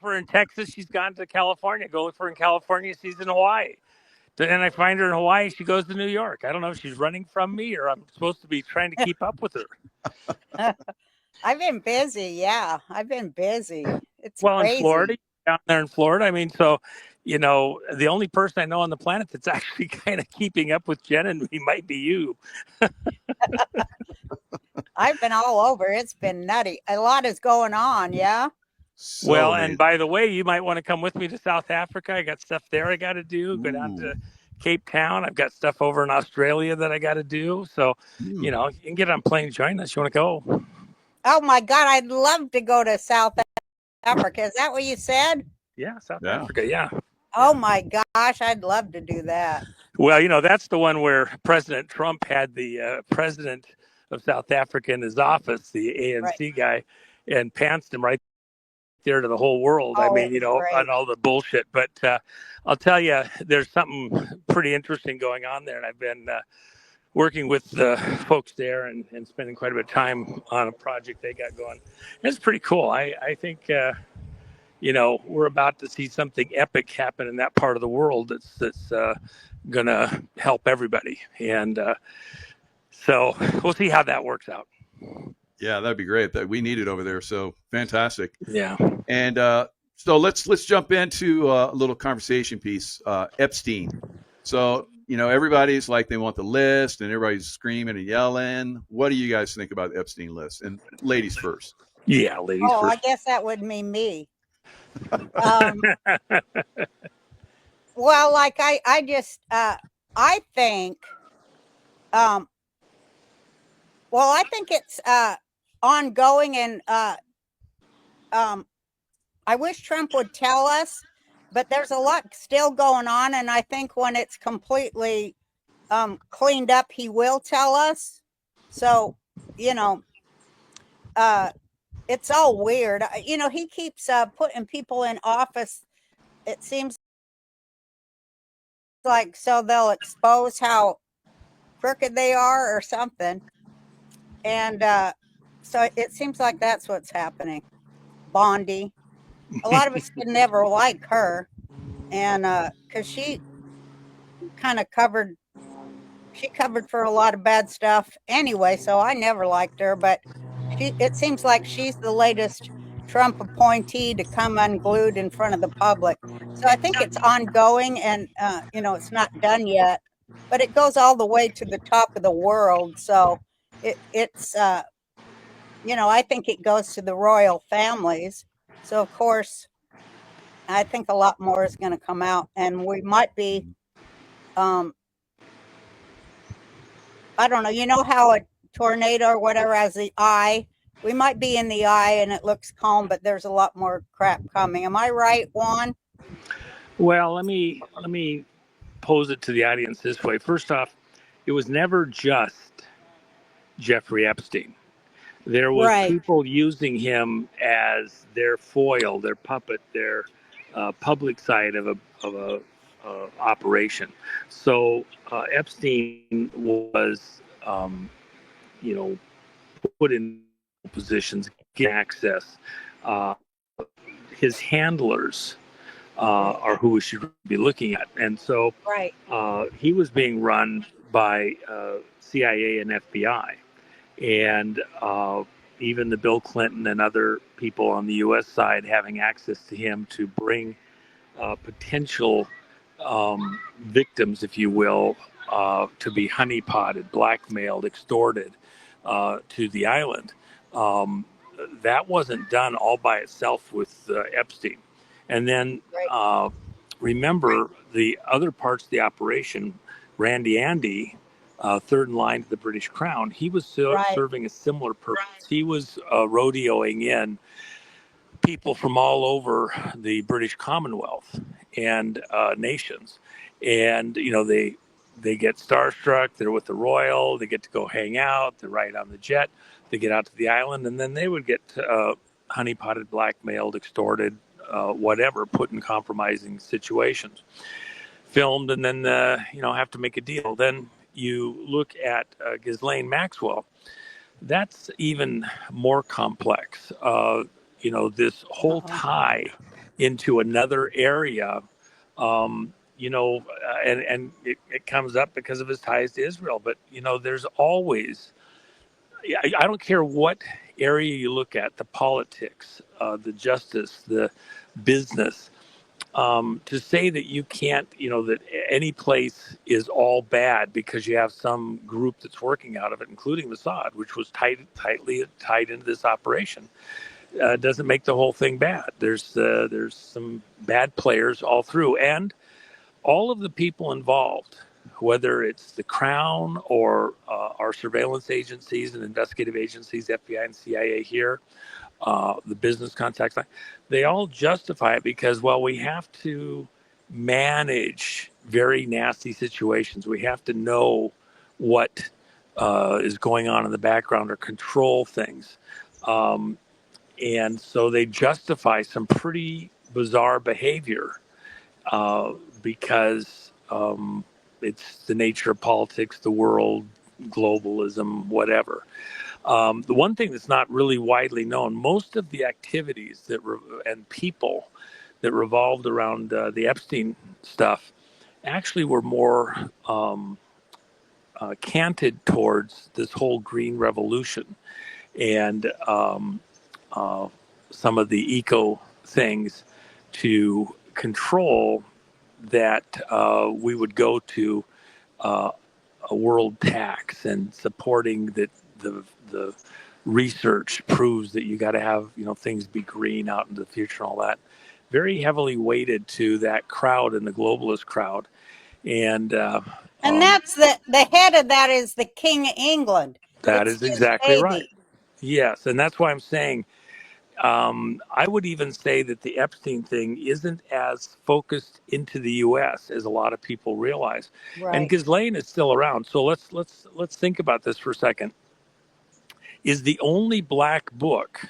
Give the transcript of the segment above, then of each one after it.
for her in Texas. She's gone to California. Go look for her in California. She's in Hawaii. And I find her in Hawaii. She goes to New York. I don't know if she's running from me or I'm supposed to be trying to keep up with her. I've been busy. Yeah, I've been busy. It's Well, crazy. in Florida, down there in Florida. I mean, so, the only person I know on the planet that's actually kind of keeping up with Jen and me might be you. I've been all over. It's been nutty. A lot is going on. Yeah. So well, amazing. And by the way, you might want to come with me to South Africa. I got stuff there I got to do. Go down to Cape Town. I've got stuff over in Australia that I got to do. So, you can get on a plane and join us. You want to go? Oh my God, I'd love to go to South Africa. Is that what you said? Yeah, South Africa. Yeah. Oh my gosh, I'd love to do that. Well, that's the one where President Trump had the president of South Africa in his office, the ANC guy, and pantsed him right there to the whole world. I mean, on all the bullshit. But I'll tell you, there's something pretty interesting going on there. And I've been working with the folks there and spending quite a bit of time on a project they got going. It's pretty cool. I think, we're about to see something epic happen in that part of the world that's going to help everybody. And so we'll see how that works out. Yeah, that'd be great. That we need it over there. So fantastic. Yeah. And so let's jump into a little conversation piece. Epstein. So everybody's like they want the list, and everybody's screaming and yelling. What do you guys think about the Epstein list? And ladies first. Yeah, ladies first. I guess that would mean me. Well, like I just I think I think it's ongoing, and I wish Trump would tell us, but there's a lot still going on, and I think when it's completely cleaned up, he will tell us. So, it's all weird. He keeps putting people in office. It seems like so they'll expose how crooked they are or something. And so it seems like that's what's happening. Bondi. A lot of us could never like her. And because she kind of covered for a lot of bad stuff anyway. So I never liked her. But it seems like she's the latest Trump appointee to come unglued in front of the public. So I think it's ongoing, and it's not done yet, but it goes all the way to the top of the world. So it's I think it goes to the royal families. So of course, I think a lot more is going to come out, and we might be, I don't know. You know how a tornado or whatever has the eye. We might be in the eye and it looks calm, but there's a lot more crap coming. Am I right, Juan? Well, let me pose it to the audience this way. First off, it was never just Jeffrey Epstein. There was people using him as their foil, their puppet, their public side of a operation. So Epstein was, put in positions, get access. His handlers are who we should be looking at, and so he was being run by CIA and FBI, and even the Bill Clinton and other people on the U.S. side having access to him to bring potential victims, if you will, to be honeypotted, blackmailed, extorted to the island. That wasn't done all by itself with Epstein. And then remember the other parts of the operation, Randy Andy, third in line to the British Crown, he was serving a similar purpose. He was rodeoing in people from all over the British Commonwealth and nations. And, they get starstruck, they're with the royal, they get to go hang out, they ride on the jet, they get out to the island, and then they would get honeypotted, blackmailed, extorted, whatever, put in compromising situations, filmed, and then, have to make a deal. Then you look at Ghislaine Maxwell. That's even more complex. This whole tie into another area, and it comes up because of his ties to Israel. But, there's always, I don't care what area you look at, the politics, the justice, the business, to say that you can't, that any place is all bad because you have some group that's working out of it, including Mossad, which was tightly tied into this operation, doesn't make the whole thing bad. There's some bad players all through, and all of the people involved, whether it's the Crown or our surveillance agencies and investigative agencies, FBI and CIA here, the business contacts, they all justify it because, well, we have to manage very nasty situations. We have to know what is going on in the background or control things. And so they justify some pretty bizarre behavior because it's the nature of politics, the world, globalism, whatever. The one thing that's not really widely known, most of the activities and people that revolved around the Epstein stuff actually were more canted towards this whole green revolution and some of the eco things to control that we would go to a world tax, and supporting that the research proves that you got to have things be green out into the future and all that. Very heavily weighted to that crowd and the globalist crowd, and that's the head of that is the King of England. That is exactly right. Yes, and that's why I'm saying I would even say that the Epstein thing isn't as focused into the U.S. as a lot of people realize. Right. And Ghislaine is still around, so let's think about this for a second. Is the only black book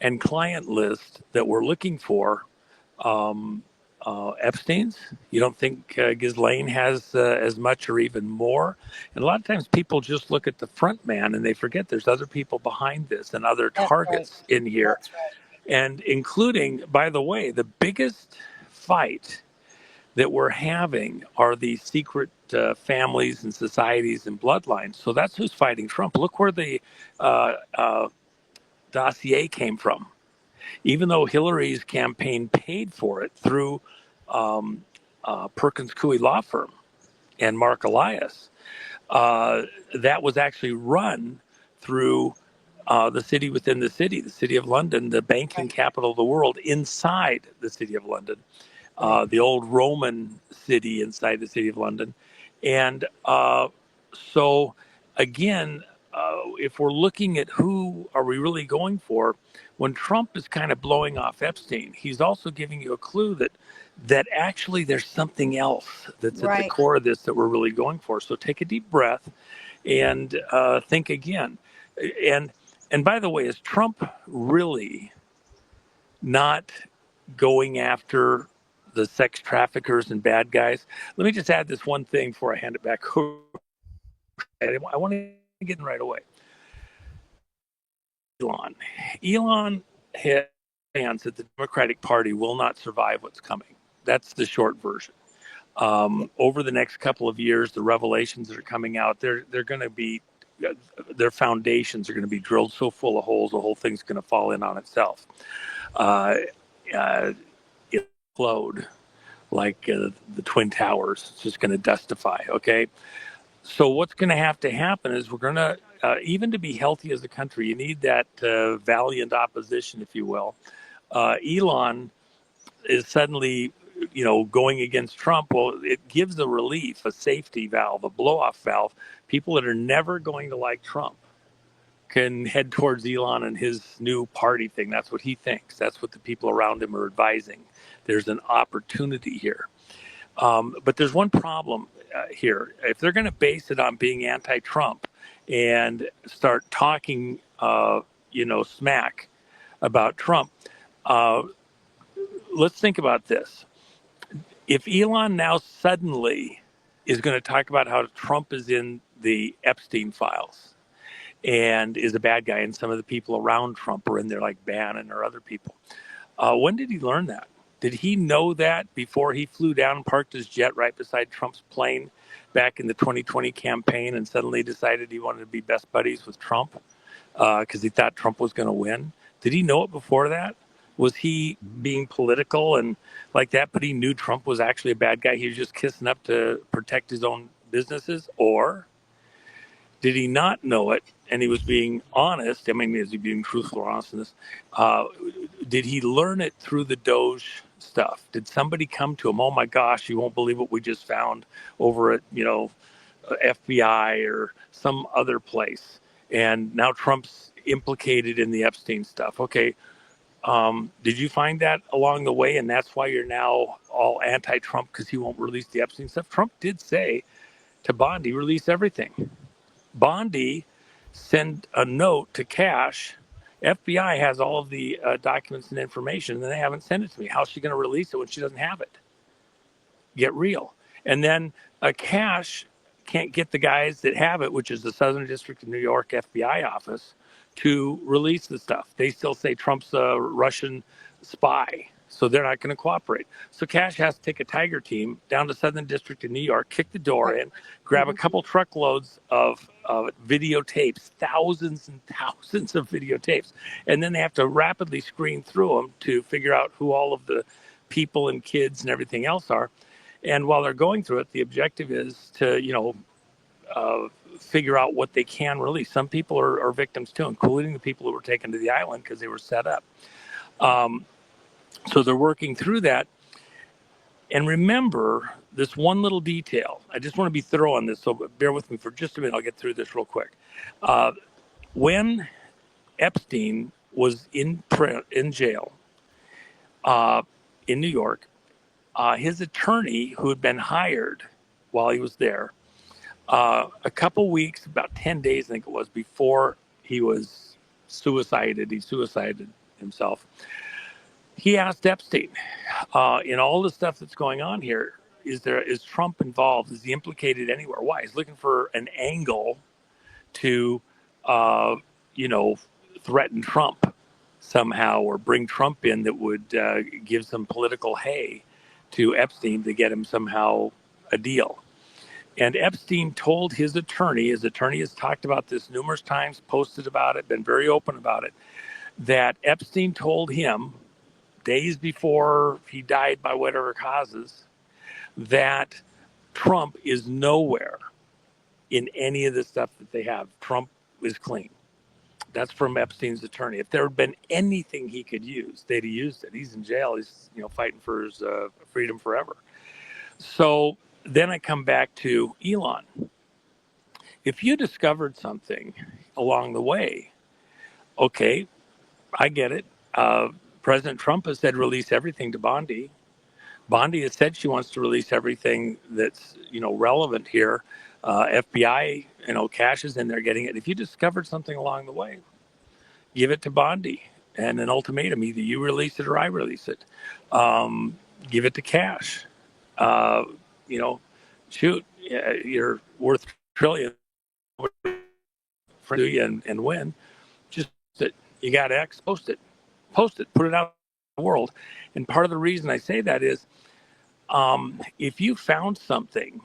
and client list that we're looking for Epstein's? You don't think Ghislaine has as much or even more? And a lot of times people just look at the front man and they forget there's other people behind this and other targets in here. That's right. And including, by the way, the biggest fight that we're having are these secret families and societies and bloodlines. So that's who's fighting Trump. Look where the dossier came from. Even though Hillary's campaign paid for it through Perkins Coie law firm and Mark Elias, that was actually run through the city within the city of London, the banking capital of the world, inside the city of London, the old Roman city inside the city of London. And so, again, if we're looking at who are we really going for, when Trump is kind of blowing off Epstein, he's also giving you a clue that actually there's something else that's at the core of this that we're really going for. So take a deep breath and think again. And by the way, is Trump really not going after the sex traffickers and bad guys? Let me just add this one thing before I hand it back over. I want to get in right away. Elon has plans that the Democratic Party will not survive what's coming. That's the short version. Over the next couple of years, the revelations that are coming out, they're going to be, their foundations are going to be drilled so full of holes, the whole thing's going to fall in on itself. It'll explode like the Twin Towers. It's just going to dustify, okay? So what's going to happen is we're going to, even to be healthy as a country, you need that valiant opposition, if you will. Elon is suddenly, going against Trump. Well, it gives a relief, a safety valve, a blow-off valve. People that are never going to like Trump can head towards Elon and his new party thing. That's what he thinks. That's what the people around him are advising. There's an opportunity here. But there's one problem here. If they're going to base it on being anti-Trump and start talking, smack about Trump, let's think about this. If Elon now suddenly is going to talk about how Trump is in the Epstein files and is a bad guy, and some of the people around Trump are in there, like Bannon or other people, When did he learn that? Did he know that before he flew down and parked his jet right beside Trump's plane back in the 2020 campaign and suddenly decided he wanted to be best buddies with Trump because he thought Trump was going to win? Did he know it before that? Was he being political and like that, but he knew Trump was actually a bad guy? He was just kissing up to protect his own businesses? Or did he not know it and he was being honest? I mean, is he being truthful or honest in this? Did he learn it through the Doge stuff? Did somebody come to him? Oh my gosh, you won't believe what we just found over at, FBI or some other place. And now Trump's implicated in the Epstein stuff. Okay. Did you find that along the way? And that's why you're now all anti-Trump because he won't release the Epstein stuff. Trump did say to Bondi, release everything. Bondi sent a note to Cash. FBI has all of the documents and information, and they haven't sent it to me. How's she going to release it when she doesn't have it? Get real. And then Cash can't get the guys that have it, which is the Southern District of New York FBI office, to release the stuff. They still say Trump's a Russian spy, so they're not going to cooperate. So Cash has to take a Tiger team down to Southern District of New York, kick the door in, grab a couple truckloads of videotapes, thousands and thousands of videotapes, and then they have to rapidly screen through them to figure out who all of the people and kids and everything else are. And while they're going through it, the objective is to, figure out what they can release. Some people are victims too, including the people who were taken to the island because they were set up. So they're working through that. And remember this one little detail. I just want to be thorough on this, so bear with me for just a minute. I'll get through this real quick. When Epstein was in jail in New York, his attorney, who had been hired while he was there, a couple weeks, about 10 days, I think it was, before he was suicided himself, he asked Epstein, in all the stuff that's going on here, is Trump involved? Is he implicated anywhere? Why? He's looking for an angle to, threaten Trump somehow or bring Trump in that would give some political hay to Epstein to get him somehow a deal. And Epstein told his attorney has talked about this numerous times, posted about it, been very open about it, that Epstein told him days before he died by whatever causes that Trump is nowhere in any of the stuff that they have. Trump is clean. That's from Epstein's attorney. If there had been anything he could use, they'd have used it. He's in jail. He's fighting for his freedom forever. So then I come back to Elon. If you discovered something along the way, okay, I get it. President Trump has said release everything to Bondi. Bondi has said she wants to release everything that's relevant here. FBI, Cash is in there getting it. If you discovered something along the way, give it to Bondi and an ultimatum: either you release it or I release it. Give it to Cash. Shoot, you're worth trillions for you and win. Just that you got X, post it, put it out in the world. And part of the reason I say that is, if you found something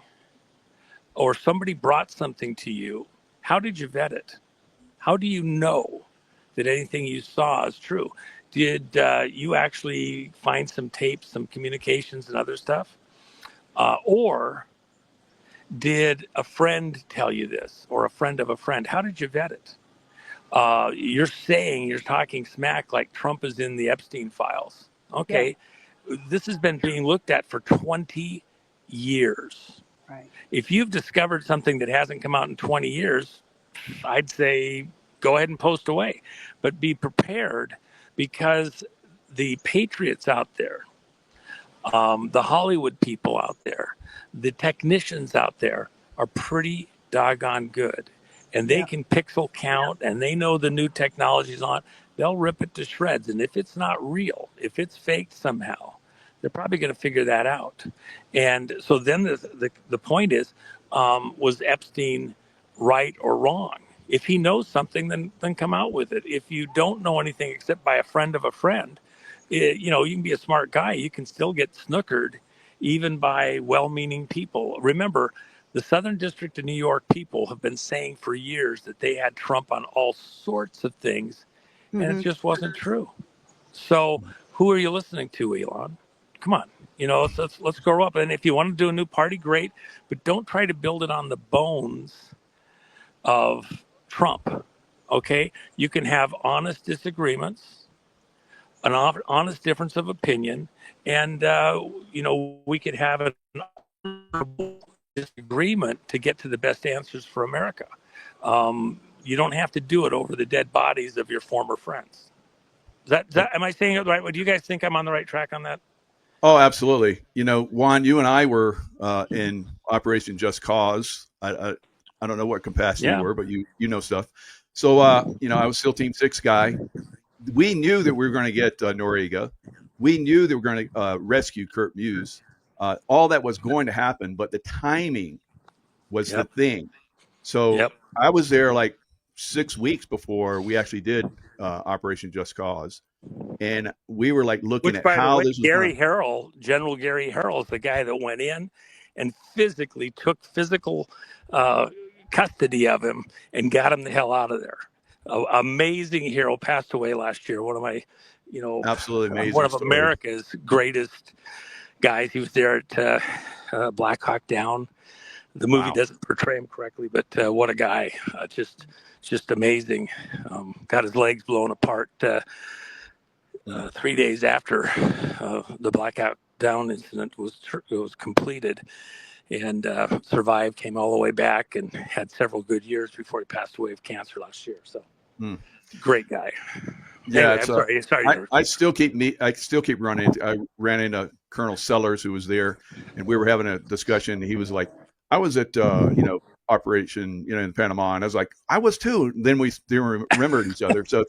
or somebody brought something to you, how did you vet it? How do you know that anything you saw is true? Did you actually find some tapes, some communications and other stuff? Or did a friend tell you this, or a friend of a friend? How did you vet it? You're talking smack like Trump is in the Epstein files. Okay. Yeah. This has been being looked at for 20 years. Right. If you've discovered something that hasn't come out in 20 years, I'd say go ahead and post away. But be prepared, because the patriots out there, the Hollywood people out there, the technicians out there are pretty doggone good. And they can pixel count, and they know the new technology's on. They'll rip it to shreds. And if it's not real, if it's faked somehow, they're probably going to figure that out. And so then the point is, was Epstein right or wrong? If he knows something, then come out with it. If you don't know anything except by a friend of a friend, You can be a smart guy. You can still get snookered even by well-meaning people. Remember, the Southern District of New York people have been saying for years that they had Trump on all sorts of things, and it just wasn't true. So who are you listening to, Elon? Come on. Let's grow up. And if you want to do a new party, great, but don't try to build it on the bones of Trump. Okay? You can have honest disagreements, an honest difference of opinion, and we could have an honorable disagreement to get to the best answers for America. You don't have to do it over the dead bodies of your former friends. Am I saying it right? Do you guys think I'm on the right track on that? Oh, absolutely. Juan, you and I were in Operation Just Cause. I don't know what capacity you were, but you know stuff. So, I was SEAL Team 6 guy. We knew that we were going to get Noriega. We knew that we were going to rescue Kurt Muse. All that was going to happen, but the timing was the thing. So I was there like 6 weeks before we actually did Operation Just Cause. And we were like looking at how this was General Gary Harrell is the guy that went in and physically took physical custody of him and got him the hell out of there. Amazing hero, passed away last year. One of my, absolutely amazing. One of America's greatest guys. He was there at Black Hawk Down. The movie doesn't portray him correctly, but what a guy! Just amazing. Got his legs blown apart 3 days after the Black Hawk Down incident was completed, and survived, came all the way back, and had several good years before he passed away of cancer last year. So, great guy. Yeah, anyway, I'm sorry. I still keep running. I ran into Colonel Sellers, who was there, and we were having a discussion. He was like, "I was at Operation in Panama," and I was like, "I was too." And then we remembered each other. So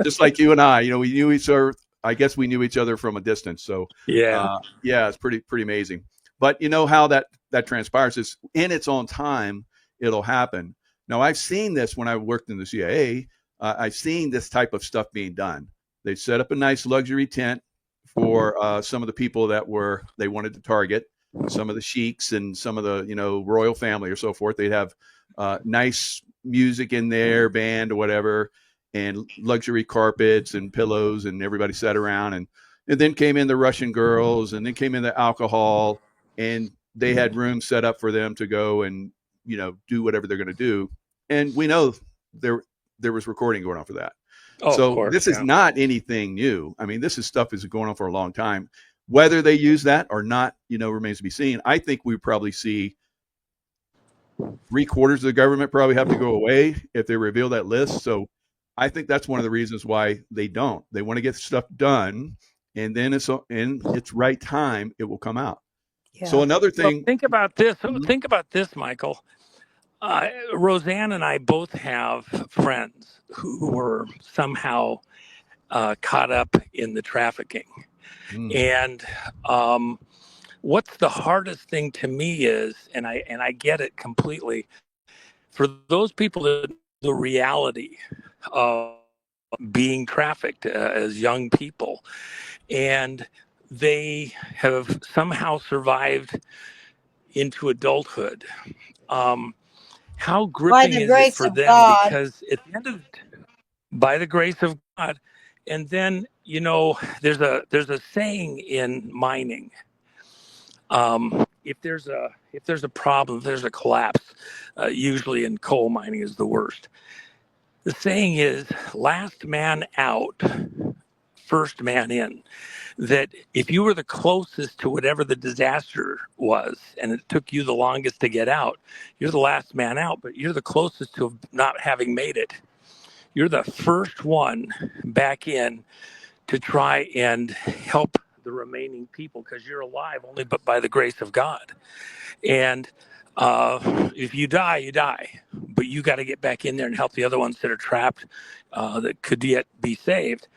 just like you and I, we knew each other. I guess we knew each other from a distance. So it's pretty amazing. But how that transpires is in its own time, it'll happen. Now, I've seen this when I worked in the CIA. I've seen this type of stuff being done. They set up a nice luxury tent for some of the people that they wanted to target, some of the sheiks and some of the royal family or so forth. They'd have nice music in there, band or whatever, and luxury carpets and pillows, and everybody sat around, and then came in the Russian girls, and then came in the alcohol, and they had rooms set up for them to go and do whatever they're going to do. And we know there was recording going on for that. This is not anything new. I mean, this is stuff that's going on for a long time. Whether they use that or not, remains to be seen. I think we probably see 3/4 of the government probably have to go away if they reveal that list. So I think that's one of the reasons why they don't. They want to get stuff done, and then in its right time, it will come out. Yeah. So another thing. Think about this. Think about this, Michael. Roseanne and I both have friends who were somehow caught up in the trafficking. And what's the hardest thing to me is, and I get it completely, for those people that the reality of being trafficked as young people, and they have somehow survived into adulthood. How gripping is it for them? God. Because at the end of by the grace of God, and then there's a saying in mining. If there's a problem, if there's a collapse, usually in coal mining is the worst. The saying is last man out, first man in. That if you were the closest to whatever the disaster was, and it took you the longest to get out, you're the last man out, but you're the closest to not having made it. You're the first one back in to try and help the remaining people, because you're alive only but by the grace of God. And if you die, you die. But you got to get back in there and help the other ones that are trapped that could yet be saved.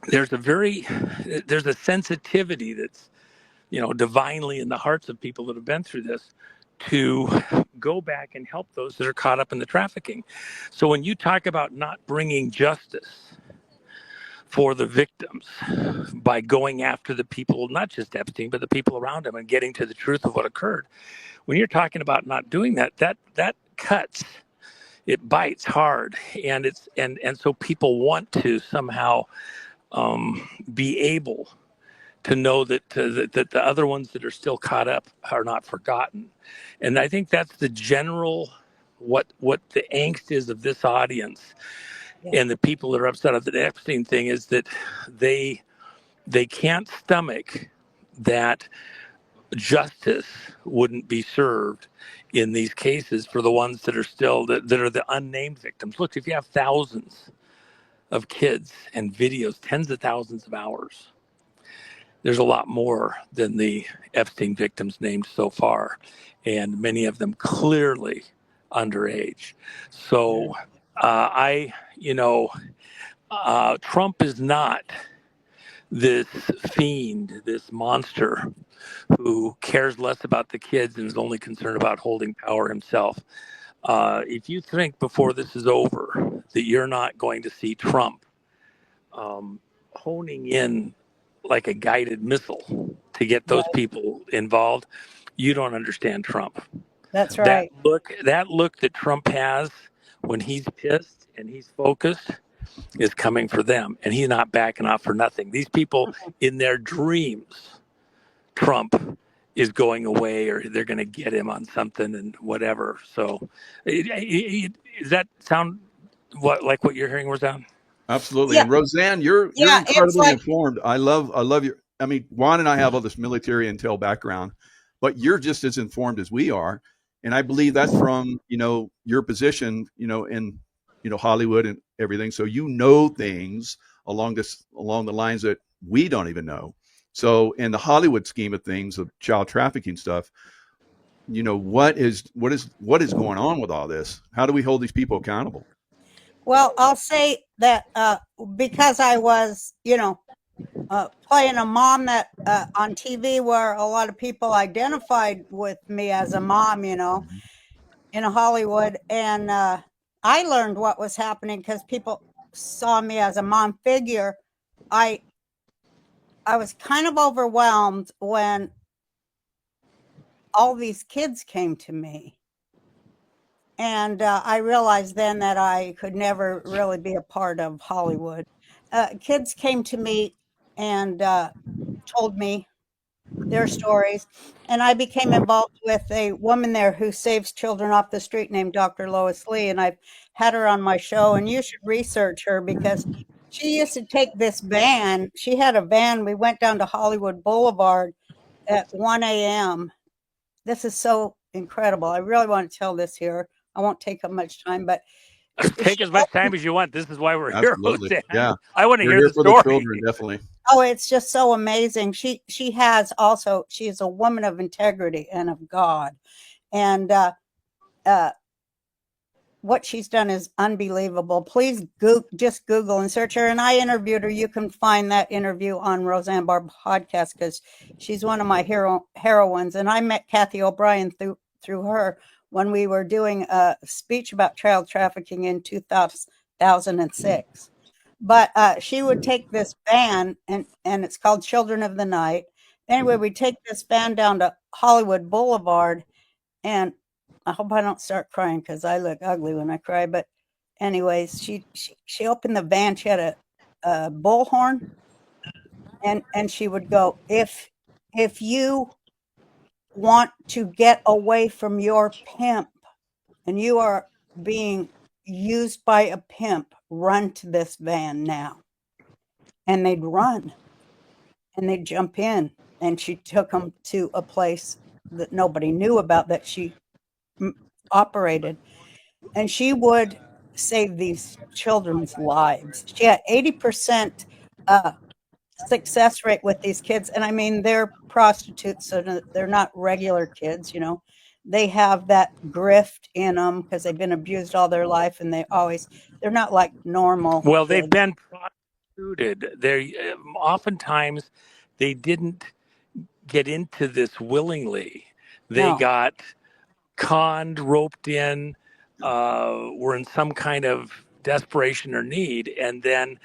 There's a sensitivity that's, divinely in the hearts of people that have been through this, to go back and help those that are caught up in the trafficking. So when you talk about not bringing justice, for the victims by going after the people, not just Epstein, but the people around him, and getting to the truth of what occurred. When you're talking about not doing that, that cuts, it bites hard, and so people want to somehow be able to know that the other ones that are still caught up are not forgotten. And I think that's the general what the angst is of this audience. Yeah. And the people that are upset at the Epstein thing is that they can't stomach that justice wouldn't be served in these cases for the ones that are still that are the unnamed victims. Look, if you have thousands of kids and videos, tens of thousands of hours, there's a lot more than the Epstein victims named so far, and many of them clearly underage. So Trump is not this fiend, this monster who cares less about the kids and is only concerned about holding power himself. If you think before this is over that you're not going to see Trump honing in like a guided missile to get those people involved, you don't understand Trump. That's right. That look that Trump has when he's pissed and he's focused is coming for them, and he's not backing off for nothing. These people, in their dreams, Trump is going away, or they're going to get him on something and whatever. So, does that sound like what you're hearing, Roseanne? Absolutely. Yeah. And Roseanne, you're incredibly informed. I love your. I mean, Juan and I have all this military intel background, but you're just as informed as we are, and I believe that's from your position, in Hollywood and everything. So things along the lines that we don't even know. So in the Hollywood scheme of things, of child trafficking stuff, what is going on with all this? How do we hold these people accountable? Well, I'll say that because I was, playing a mom that on TV where a lot of people identified with me as a mom, in Hollywood. And I learned what was happening because people saw me as a mom figure. I was kind of overwhelmed when all these kids came to me. And I realized then that I could never really be a part of Hollywood. Kids came to me and told me their stories. And I became involved with a woman there who saves children off the street named Dr. Lois Lee. And I've had her on my show, and you should research her because she used to take this van. She had a van. We went down to Hollywood Boulevard at 1 a.m. This is so incredible. I really want to tell this here. I won't take up much time, but take as much time as you want. This is why we're here. Yeah, I want to hear the story. The children, definitely. Oh, it's just so amazing. She is a woman of integrity and of God, and what she's done is unbelievable. Please just Google and search her. And I interviewed her. You can find that interview on Roseanne Barr podcast because she's one of my heroines. And I met Kathy O'Brien through her when we were doing a speech about child trafficking in 2006. But she would take this van, and it's called Children of the Night. Anyway, we take this van down to Hollywood Boulevard, and I hope I don't start crying because I look ugly when I cry. But anyways, she opened the van. She had a bullhorn, and she would go, if you want to get away from your pimp and you are being used by a pimp, run to this van now. And they'd run and they'd jump in, and she took them to a place that nobody knew about that she operated, and she would save these children's lives. She had 80% success rate with these kids. And I mean, they're prostitutes, so they're not regular kids, They have that grift in them because they've been abused all their life, and they're not like normal. Well, kids. They've been prostituted. Oftentimes they didn't get into this willingly. They got conned, roped in, were in some kind of desperation or need, and then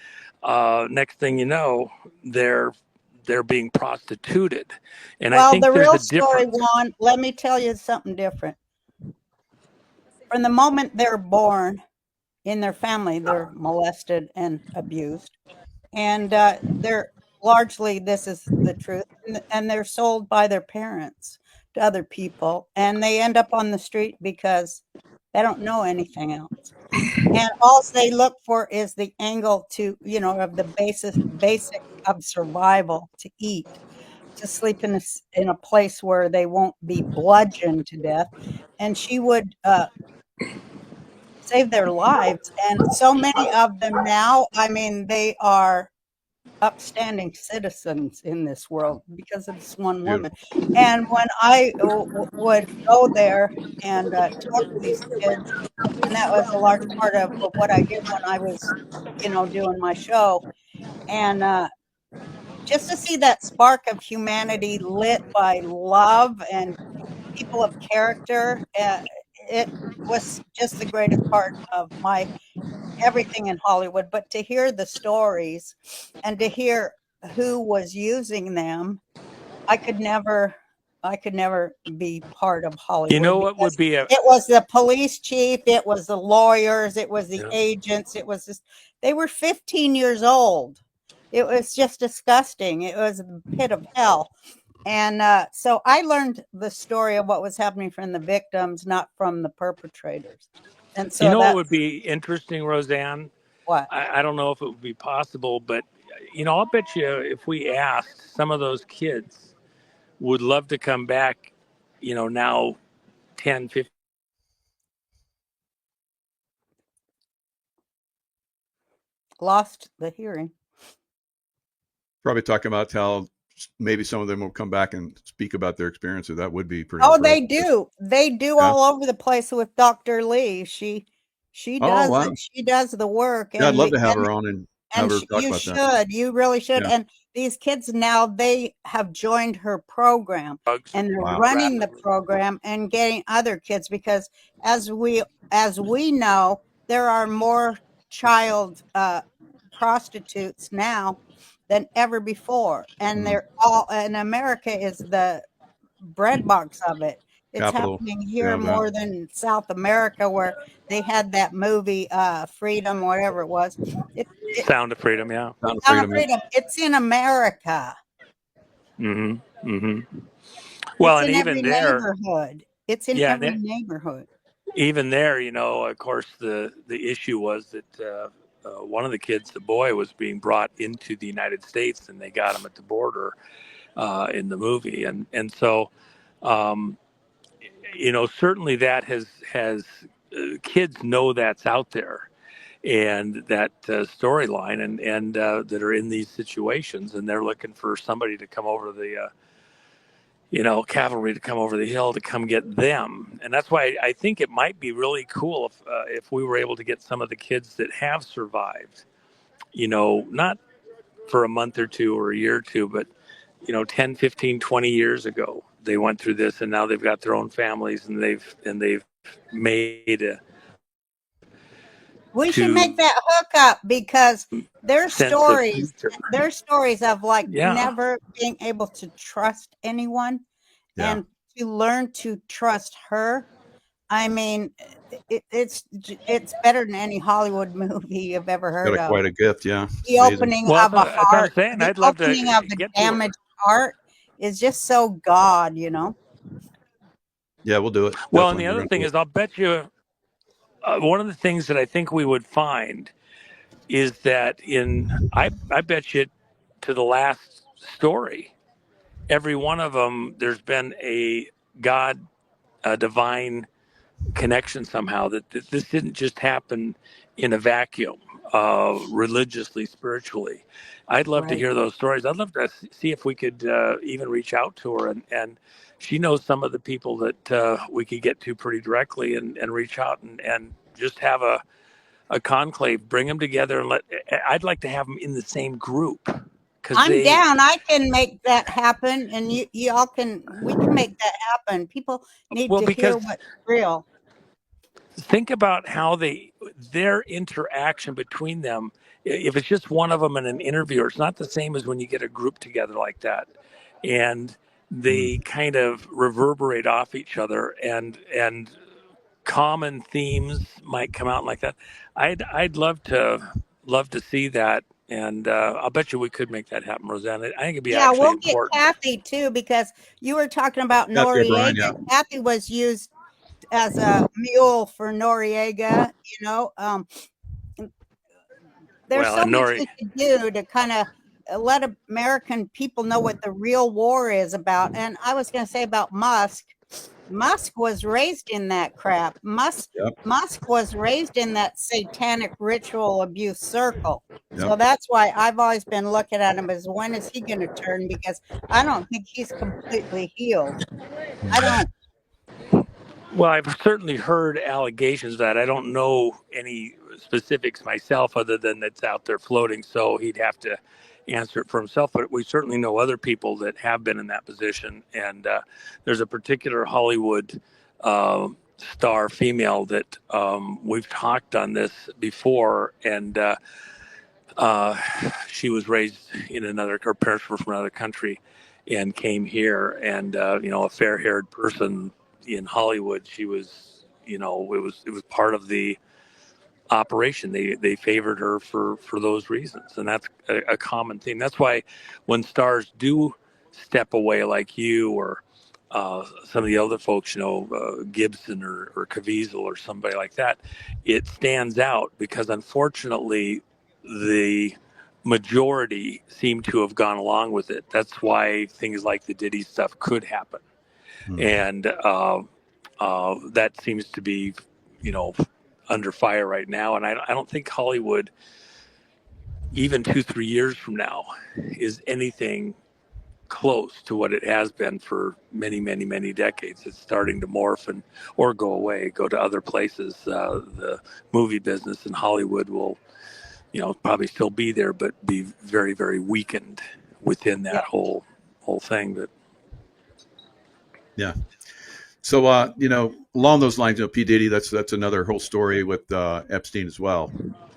next thing you know, they're being prostituted. And I Well, think the there's real a story, difference. Juan, let me tell you something different. From the moment they're born in their family, they're molested and abused. And they're largely, this is the truth, and they're sold by their parents to other people. And they end up on the street because they don't know anything else. And all they look for is the angle to, of the basic of survival, to eat, to sleep in a place where they won't be bludgeoned to death. And she would save their lives. And so many of them now, I mean, they are upstanding citizens in this world because of this one woman. And when I would go there and talk to these kids, and that was a large part of what I did when I was, doing my show, and just to see that spark of humanity lit by love and people of character, it was just the greatest part of my everything in Hollywood. But to hear the stories and to hear who was using them, I could never be part of You Hollywood know what would because be a it was the police chief, it was the lawyers, it was the yeah. agents, it was this, they were 15 years old. It was just disgusting. It was a pit of hell. And so I learned the story of what was happening from the victims, not from the perpetrators. And You so know what would that's be interesting, Roseanne? what. I don't know if it would be possible, but I'll bet you if we asked, some of those kids would love to come back, now 10, 15. Lost the hearing. Probably talking about how maybe some of them will come back and speak about their experiences. That would be pretty Oh, impressive. they do Yeah. all over the place with Dr. Lee. She Oh, does wow. it. She does the work. Yeah, I'd And love to have her on and have her talk you about that. you really should. Yeah. And these kids now, they have joined her program, Drugs and they're Wow. running the rapidly. program and getting other kids, because as we know, there are more child prostitutes now than ever before, and they're all, and America is the breadbox of it. It's Capital. happening Yeah, here that. more than South America, where they had that movie, Freedom, whatever it was. Sound of Freedom, yeah. Sound of Sound of freedom. Freedom. It's in America. Mm-hmm. Mm-hmm. Well, It's and in even every there, neighborhood. It's in yeah, every neighborhood. even there, of course, the issue was that one of the kids, the boy, was being brought into the United States, and they got him at the border in the movie, and so, um, certainly that has kids know that's out there, and that storyline, and that are in these situations, and they're looking for somebody to come over the cavalry to come over the hill to come get them. And that's why I think it might be really cool if we were able to get some of the kids that have survived, not for a month or two or a year or two, but, 10, 15, 20 years ago, they went through this, and now they've got their own families, and they've made a We should make that hookup, because their sense of stories, future. of like Yeah. never being able to trust anyone, Yeah. and to learn to trust her. I mean, it's better than any Hollywood movie you've ever heard Got of. quite a gift. Yeah. The Amazing. opening Well, of a that's what I'm heart, saying. the I'd love to opening of the get to her. damaged heart is just so God, Yeah, we'll do it. Well, and Definitely. the We're other gonna thing do is, I'll bet you one of the things that I think we would find is that I bet you to the last story, every one of them, there's been a divine connection somehow, that this didn't just happen in a vacuum, religiously, spiritually. I'd love to right? hear those stories. I'd love to see if we could even reach out to her, and she knows some of the people that we could get to pretty directly, and reach out, and just have a conclave, bring them together, and I'd like to have them in the same group, because I'm down. I can make that happen, and we can make that happen. People need to hear because what's real. think about how their interaction between them, if it's just one of them in an interview, it's not the same as when you get a group together like that, and they kind of reverberate off each other, and common themes might come out like that. I'd love to see that, and I'll bet you we could make that happen, Roseanne. I think it'd be Yeah, actually we'll get important. Kathy too, because you were talking about Kathy O'Brien, Noriega. yeah. Kathy was used as a mule for Noriega. There's Well, so and much Nori, we could do to kind of let American people know what the real war is about. And I was going to say about Musk. Musk was raised in that crap. Musk was raised in that satanic ritual abuse circle. So that's why I've always been looking at him as, when is he going to turn? Because I don't think he's completely healed. I don't. well, I've certainly heard allegations that I don't know any specifics myself, other than it's out there floating. So he'd have to answer it for himself. But we certainly know other people that have been in that position. And there's a particular Hollywood star female that we've talked on this before, and she was raised in another, her parents were from another country, and came here, and a fair-haired person in Hollywood. She was, it was part of the operation. They favored her for those reasons, and that's a common theme. That's why when stars do step away, like you or some of the other folks, Gibson or Caviezel or somebody like that, it stands out because unfortunately the majority seem to have gone along with it. That's why things like the Diddy stuff could happen. And that seems to be, under fire right now. And I don't think Hollywood, even 2-3 years from now, is anything close to what it has been for many, many, many decades. It's starting to morph or go away, go to other places. The movie business in Hollywood will, probably still be there, but be very, very weakened within that whole thing. But yeah. So, along those lines, P. Diddy, that's another whole story with Epstein as well,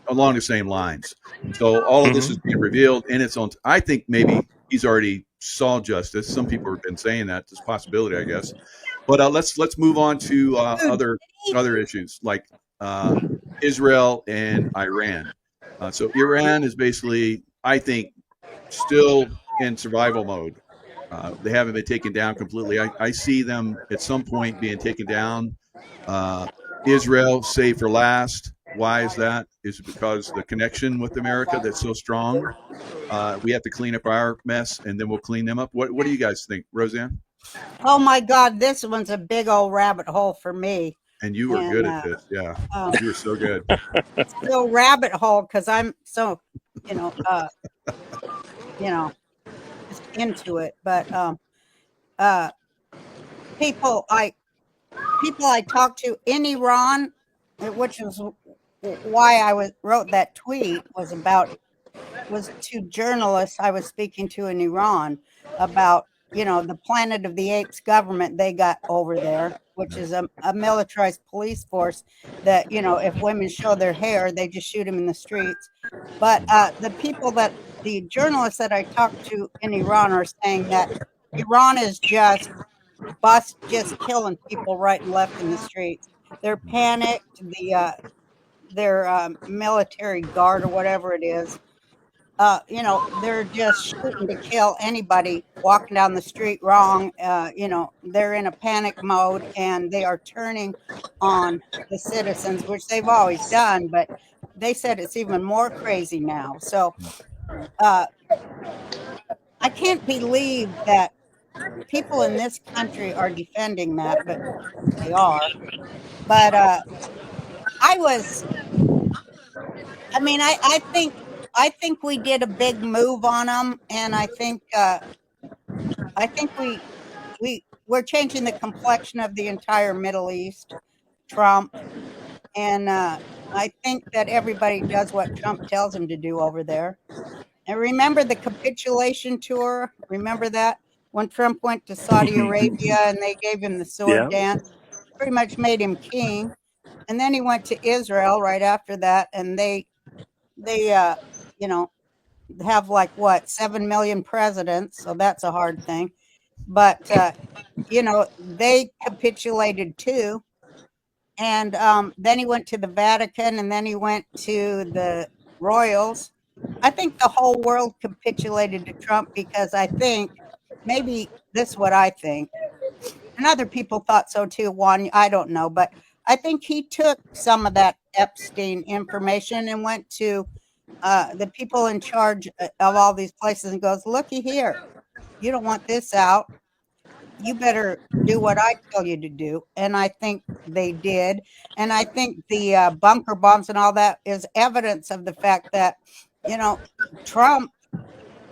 along the same lines. So all of this is being revealed in its own. I think maybe he's already saw justice. Some people have been saying that. It's a possibility, I guess. But let's move on to other issues like Israel and Iran. So Iran is basically, I think, still in survival mode. They haven't been taken down completely. I see them at some point being taken down. Israel, saved for last. Why is that? Is it because the connection with America that's so strong? We have to clean up our mess, and then we'll clean them up. What do you guys think, Roseanne? Oh my God, this one's a big old rabbit hole for me. And you were good at this, yeah. You were so good. So rabbit hole because I'm so, just into it. But people I talked to in Iran, which is why I wrote that tweet, was two journalists I was speaking to in Iran about, the Planet of the Apes government they got over there, which is a militarized police force that, if women show their hair, they just shoot them in the streets. But the journalists that I talked to in Iran are saying that Iran is just killing people right and left in the streets. They're panicked. Their military guard or whatever it is, they're just shooting to kill anybody walking down the street wrong. They're in a panic mode and they are turning on the citizens, which they've always done, but they said it's even more crazy now. So I can't believe that people in this country are defending that, but they are. But I think we did a big move on them, and I think we're changing the complexion of the entire Middle East. Trump, and I think that everybody does what Trump tells them to do over there. And remember the capitulation tour? Remember that when Trump went to Saudi Arabia and they gave him the sword dance, pretty much made him king. and then he went to Israel right after that, and they you know, have like what 7 million presidents, so that's a hard thing. But you know, they capitulated too. And then he went to the Vatican, and then he went to the Royals. I think the whole world capitulated to Trump because I think maybe this is what I think, and other people thought so too. Juan, I don't know, but I think he took some of that Epstein information and went to the people in charge of all these places and goes, "Looky here, you don't want this out. You better do what I tell you to do." And I think they did. And I think the bunker bombs and all that is evidence of the fact that, you know, Trump,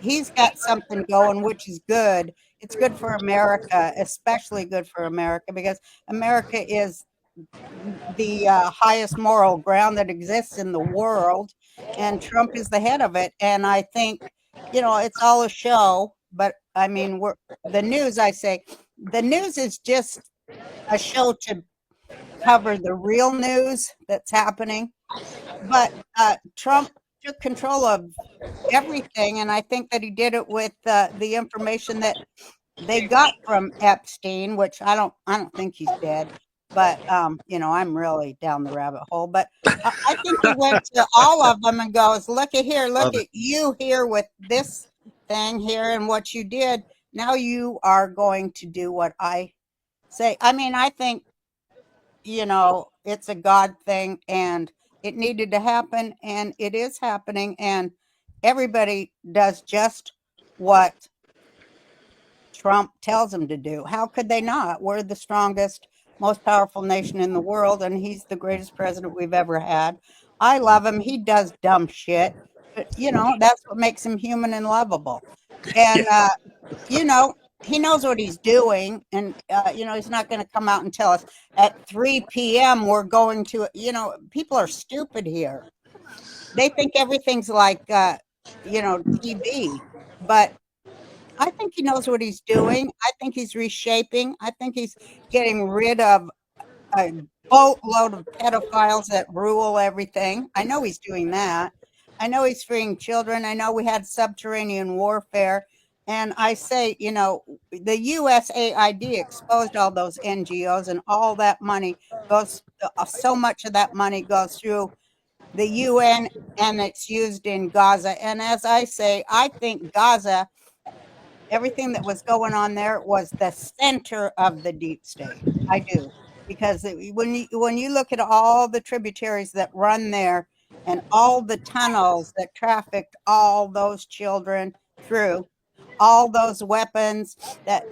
he's got something going, which is good. It's good for America, especially good for America, because America is the highest moral ground that exists in the world, and Trump is the head of it. And I think, you know, it's all a show, but I mean, the news. I say the news is just a show to cover the real news that's happening. But Trump took control of everything, and I think that he did it with the information that they got from Epstein, which I don't think he's dead, but you know, I'm really down the rabbit hole. But I think he went to all of them and goes, "Look at here, look at you here with this thing here and what you did. Now you are going to do what I say." I mean, I think, you know, it's a God thing, and it needed to happen, and it is happening, and everybody does just what Trump tells them to do. How could they not? We're the strongest, most powerful nation in the world, and he's the greatest president we've ever had. I love him. He does dumb shit, but you know, that's what makes him human and lovable. And you know, he knows what he's doing, and you know, he's not going to come out and tell us at 3 p.m. we're going to. You know, people are stupid here. They think everything's like you know, TV, but I think he knows what he's doing. I think he's reshaping. I think he's getting rid of a boatload of pedophiles that rule everything. I know he's doing that. I know he's freeing children. I know we had subterranean warfare. And I say, you know, the USAID exposed all those NGOs, and all that money goes, so much of that money goes through the UN, and it's used in Gaza. And as I say, I think Gaza, everything that was going on there was the center of the deep state. I do, because when you look at all the tributaries that run there and all the tunnels that trafficked all those children through, all those weapons that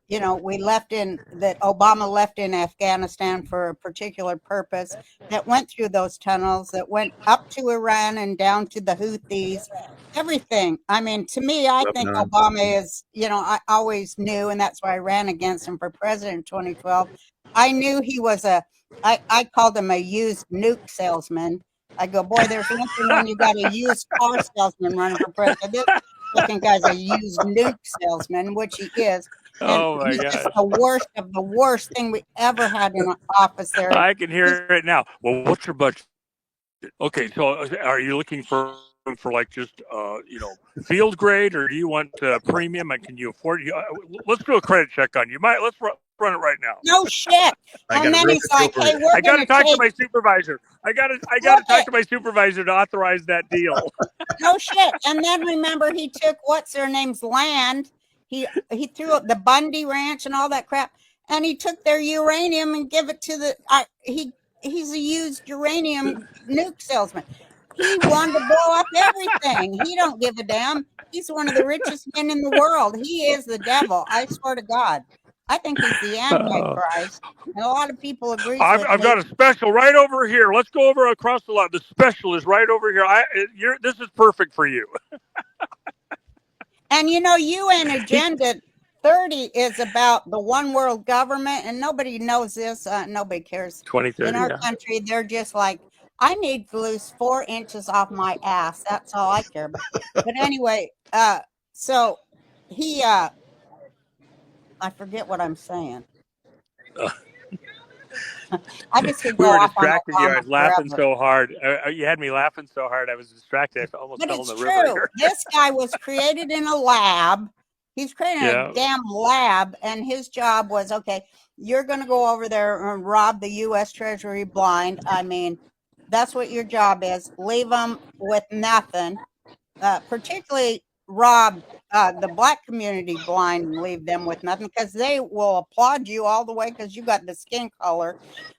you know, that Obama left in Afghanistan for a particular purpose, that went through those tunnels, that went up to Iran and down to the Houthis, everything. I mean, to me, I think Obama is, you know, I always knew, and that's why I ran against him for president in 2012. I knew he was I called him a used nuke salesman. I go, boy, there's nothing when you got a used car salesman running for president. This looking guy's a used nuke salesman, which he is. And Oh my he's just God. the worst of the worst thing we ever had in office there. I can hear it now. Well, what's your budget? Okay, so are you looking for like just you know, field grade, or do you want premium, and can you afford it? Let's do a credit check on you. Let's run it right now. No shit. And then he's like, "Hey, I got to talk to my supervisor. I got to talk to my supervisor to authorize that deal." No shit. And then remember, he took what's their name's land. He threw up the Bundy Ranch and all that crap, and he took their uranium and give it to the he's a used uranium nuke salesman. He wanted to blow up everything. He don't give a damn. He's one of the richest men in the world. He is the devil. I swear to God. I think he's the Antichrist, and a lot of people agree. I've got a special right over here. Let's go over across the lot. The special is right over here. This is perfect for you. And you know, UN Agenda 30 is about the one world government, and nobody knows this. Nobody cares. 2030, in our country, they're just like, I need to lose 4 inches off my ass. That's all I care about. But anyway, so he, I forget what I'm saying. I just could We go were off on distracted you. I Obama was laughing forever. so hard. You had me laughing so hard. I was distracted. I almost But fell in it's the river true. here. This guy was created in a lab. He's created Yeah. a damn lab, and his job was, okay, you're going to go over there and rob the U.S. Treasury blind. I mean, that's what your job is. Leave them with nothing. Particularly rob the black community blind and leave them with nothing, because they will applaud you all the way because you got the skin color.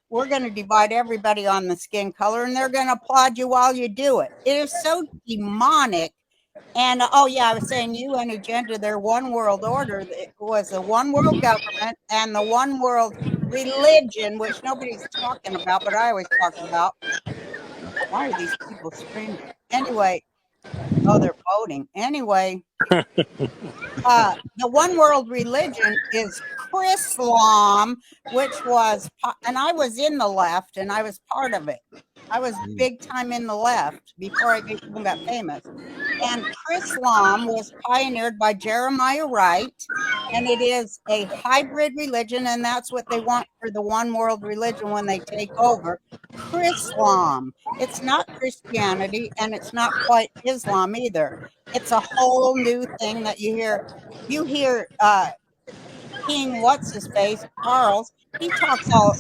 We're going to divide everybody on the skin color, and they're going to applaud you while you do it. It is so demonic. And oh yeah, I was saying UN agenda, their one world order, it was the one world government and the one world religion, which nobody's talking about, but I always talk about. Why are these people screaming? Anyway, oh, they're voting. Anyway, the one world religion is Chrislam, which was, and I was in the left and I was part of it. I was big time in the left before I even got famous. And Chrislam was pioneered by Jeremiah Wright, and it is a hybrid religion, and that's what they want for the one world religion when they take over. Chrislam. It's not Christianity, and it's not quite Islam either. It's a whole new thing that you hear. You hear King what's his face Charles. He talks all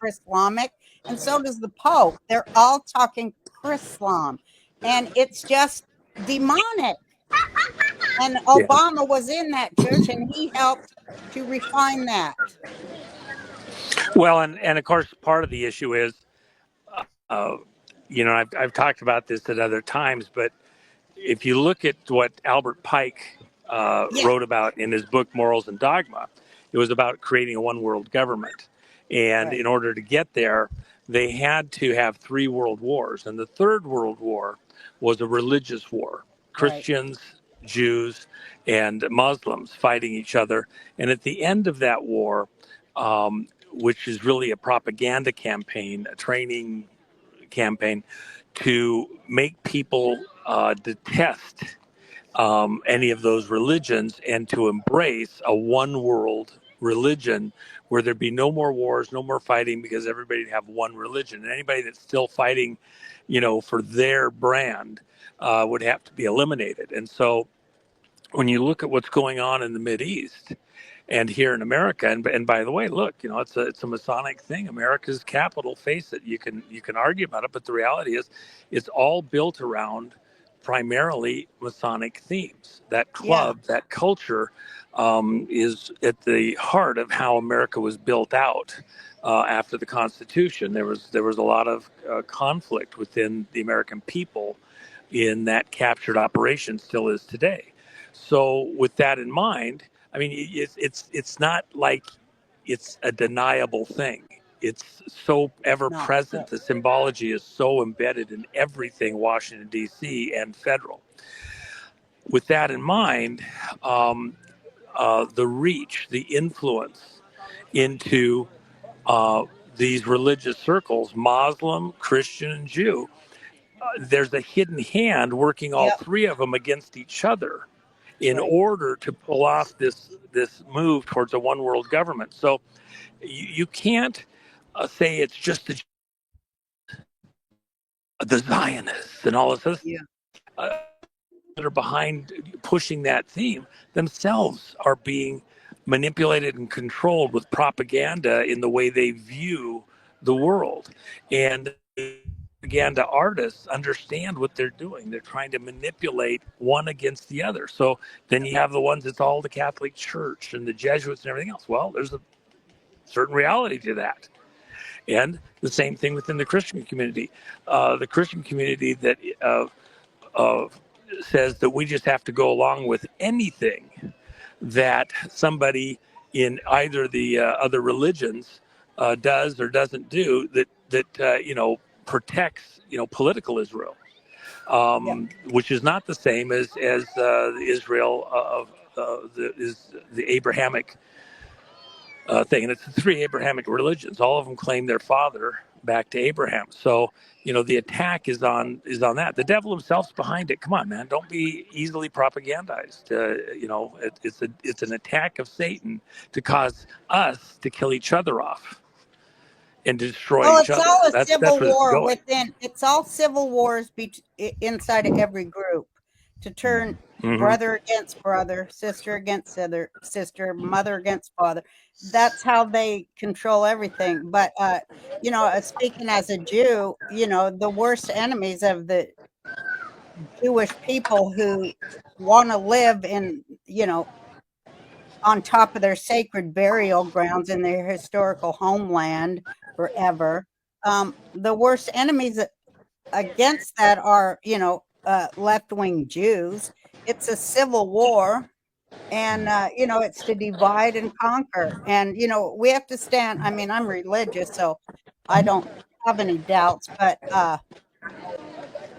Chrislamic, and so does the Pope. They're all talking Chrislam, and it's just demonic. And Obama was in that church, and he helped to refine that. Well, and of course, part of the issue is, I've talked about this at other times, but if you look at what Albert Pike wrote about in his book Morals and Dogma, it was about creating a one world government. And in order to get there, they had to have 3 world wars. And the third world war was a religious war. Christians, Jews, and Muslims fighting each other. And at the end of that war, which is really a propaganda campaign, a training campaign, to make people detest any of those religions and to embrace a one world religion where there'd be no more wars, no more fighting, because everybody'd have one religion. And anybody that's still fighting, for their brand would have to be eliminated. And so when you look at what's going on in the Mideast and here in America, and by the way, look, it's a Masonic thing. America's capital, face it. You can argue about it, but the reality is, it's all built around primarily Masonic themes. That club, that culture, is at the heart of how America was built out after the Constitution. There was a lot of conflict within the American people in that captured operation, still is today. So with that in mind, I mean, it's not like it's a deniable thing. It's so ever present. The symbology is so embedded in everything Washington, D.C. and federal. With that in mind, the reach, the influence into these religious circles, Muslim, Christian, and Jew, there's a hidden hand working all 3 of them against each other in order to pull off this move towards a one world government. So you can't say it's just the Zionists and all of this that are behind pushing that theme themselves are being manipulated and controlled with propaganda in the way they view the world. And propaganda artists understand what they're doing. They're trying to manipulate one against the other. So then you have the ones that's all the Catholic Church and the Jesuits and everything else. Well, there's a certain reality to that. And the same thing within the Christian community. The Christian community that says that we just have to go along with anything that somebody in either the other religions does or doesn't do that protects political Israel, which is not the same as the Israel of the Abrahamic thing. And it's the 3 Abrahamic religions. All of them claim their father back to Abraham. So the attack is on that. The devil himself's behind it. Come on, man, don't be easily propagandized. It's an attack of Satan to cause us to kill each other off. and destroy Well, each it's other. all a That's civil what it's war going. within. It's all civil wars inside of every group to turn brother against brother, sister against sister, mother against father. That's how they control everything. But speaking as a Jew, the worst enemies of the Jewish people who want to live in, on top of their sacred burial grounds in their historical homeland forever. The worst enemies against that are, left-wing Jews. It's a civil war, and it's to divide and conquer. And we have to stand. I mean, I'm religious, so I don't have any doubts, but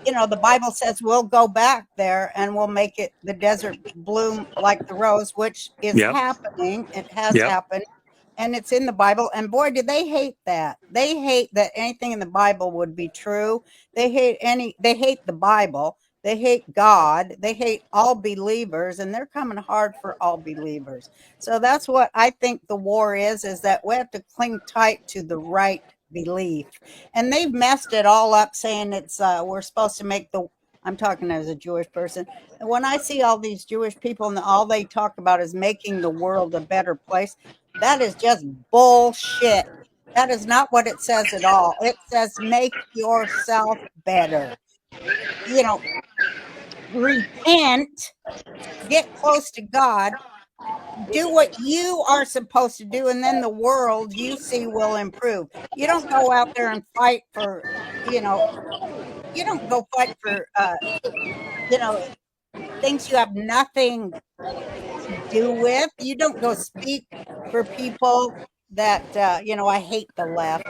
the Bible says we'll go back there and we'll make it the desert bloom like the rose, which is Yep. happening. It has Yep. happened, and it's in the Bible. And boy, do they hate that. They hate that anything in the Bible would be true. They hate the Bible. They hate God. They hate all believers, and they're coming hard for all believers. So that's what I think the war is that we have to cling tight to the right belief. And they've messed it all up, saying it's we're supposed to make I'm talking as a Jewish person. And when I see all these Jewish people and all they talk about is making the world a better place, that is just bullshit. That is not what it says at all. It says make yourself better. Repent, get close to God, do what you are supposed to do, and then the world you see will improve. You don't go out there and fight for, you don't go fight for, things you have nothing to do with. You don't go speak for people that, I hate the left.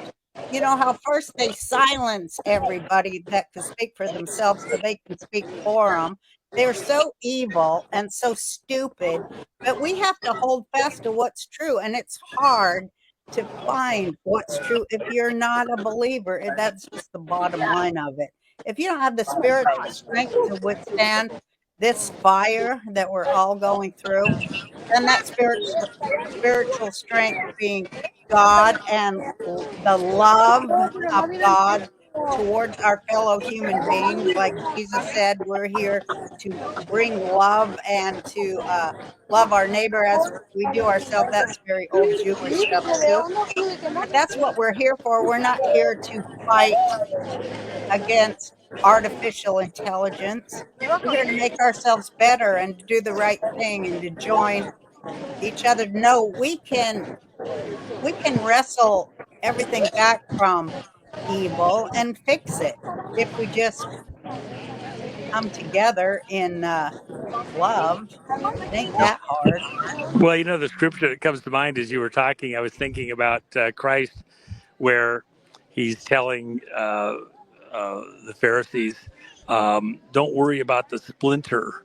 You know how first they silence everybody that could speak for themselves so they can speak for them. They're so evil and so stupid, but we have to hold fast to what's true. And it's hard to find what's true if you're not a believer. That's just the bottom line of it. If you don't have the spiritual strength to withstand this fire that we're all going through, then that spiritual strength being God and the love of God towards our fellow human beings. Like Jesus said, we're here to bring love and to love our neighbor as we do ourselves. That's very old Jewish stuff too. But that's what we're here for. We're not here to fight against artificial intelligence. We're here to make ourselves better and to do the right thing and to join each other. No, we can wrestle everything back from evil and fix it if we just come together in love. It ain't that hard. Well, the scripture that comes to mind as you were talking, I was thinking about Christ, where he's telling the Pharisees, don't worry about the splinter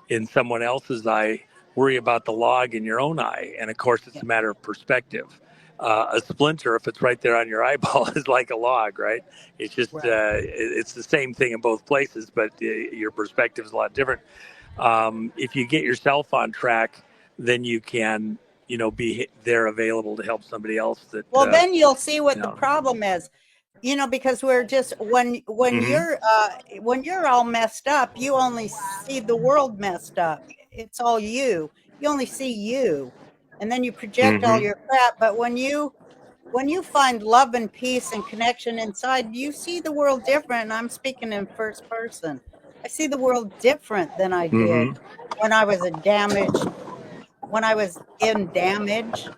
in someone else's eye, worry about the log in your own eye. And of course, it's a matter of perspective. A splinter, if it's right there on your eyeball, is like a log, right? It's just, it's the same thing in both places, but your perspective is a lot different. If you get yourself on track, then you can, be there available to help somebody else. Then you'll see what the problem is. Because we're just when you're all messed up, you only see the world messed up. It's all you. You only see you, and then you project all your crap. But when you find love and peace and connection inside, you see the world different. And I'm speaking in first person. I see the world different than I did when I was when I was in damage.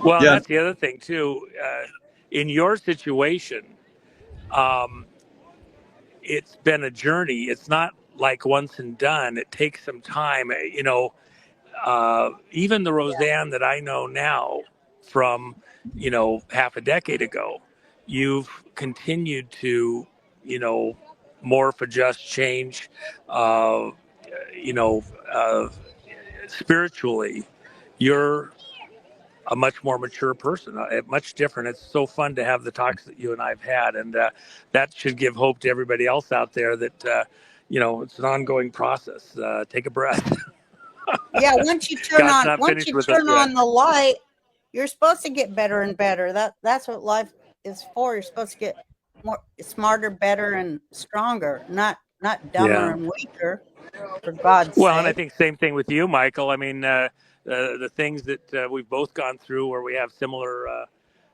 Well, that's the other thing too. In your situation, it's been a journey. It's not like once and done. It takes some time. Even the Roseanne that I know now from, half a decade ago, you've continued to, morph, adjust, change, spiritually. You're a much more mature person, much different. It's so fun to have the talks that you and I have had, and that should give hope to everybody else out there that it's an ongoing process. Take a breath. Yeah, once you turn on the light, You're supposed to get better and better. That's what life is for. You're supposed to get more smarter, better, and stronger, not dumber Yeah. and weaker, for God's Well, and I sake. think same thing with you, Michael. I mean, the things that we've both gone through, where we have similar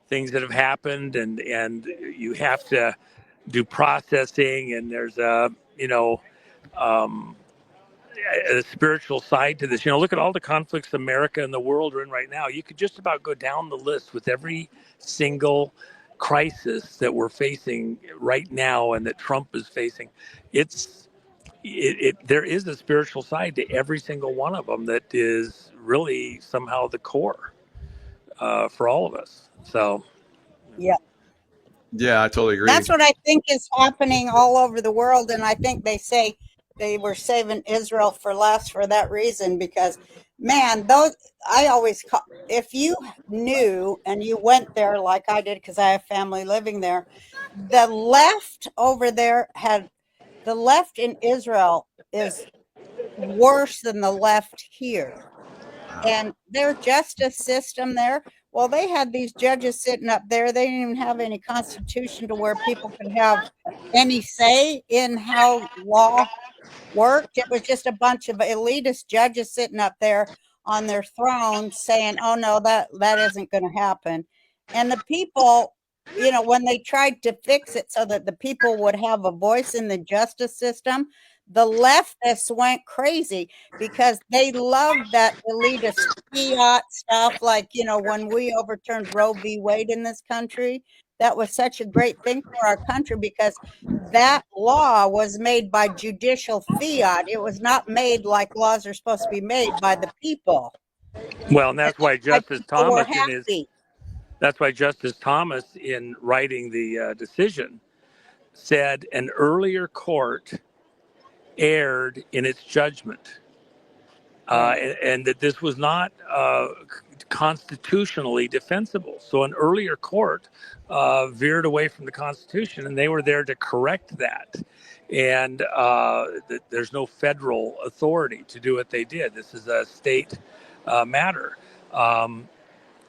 things that have happened, and you have to do processing, and there's um, a spiritual side to this. Look at all the conflicts America and the world are in right now. You could just about go down the list with every single crisis that we're facing right now and that Trump is facing. There is a spiritual side to every single one of them that is really somehow the core for all of us. So Yeah. Yeah, I totally agree. That's what I think is happening all over the world. And I think they say they were saving Israel for last for that reason, because, man, I always call, if you knew and you went there like I did, because I have family living there, the left over there the left in Israel is worse than the left here. And their justice system there, well, they had these judges sitting up there. They didn't even have any constitution to where people could have any say in how law worked. It was just a bunch of elitist judges sitting up there on their thrones saying, oh no, that isn't going to happen. And the people, when they tried to fix it so that the people would have a voice in the justice system, the leftists went crazy because they loved that elitist fiat stuff. Like, when we overturned Roe v. Wade in this country, that was such a great thing for our country because that law was made by judicial fiat. It was not made like laws are supposed to be made by the people. well, and that's why Justice People were Thomas happy. in writing the decision said an earlier court erred in its judgment, and that this was not constitutionally defensible. So an earlier court veered away from the Constitution, and they were there to correct that. And there's no federal authority to do what they did. This is a state matter.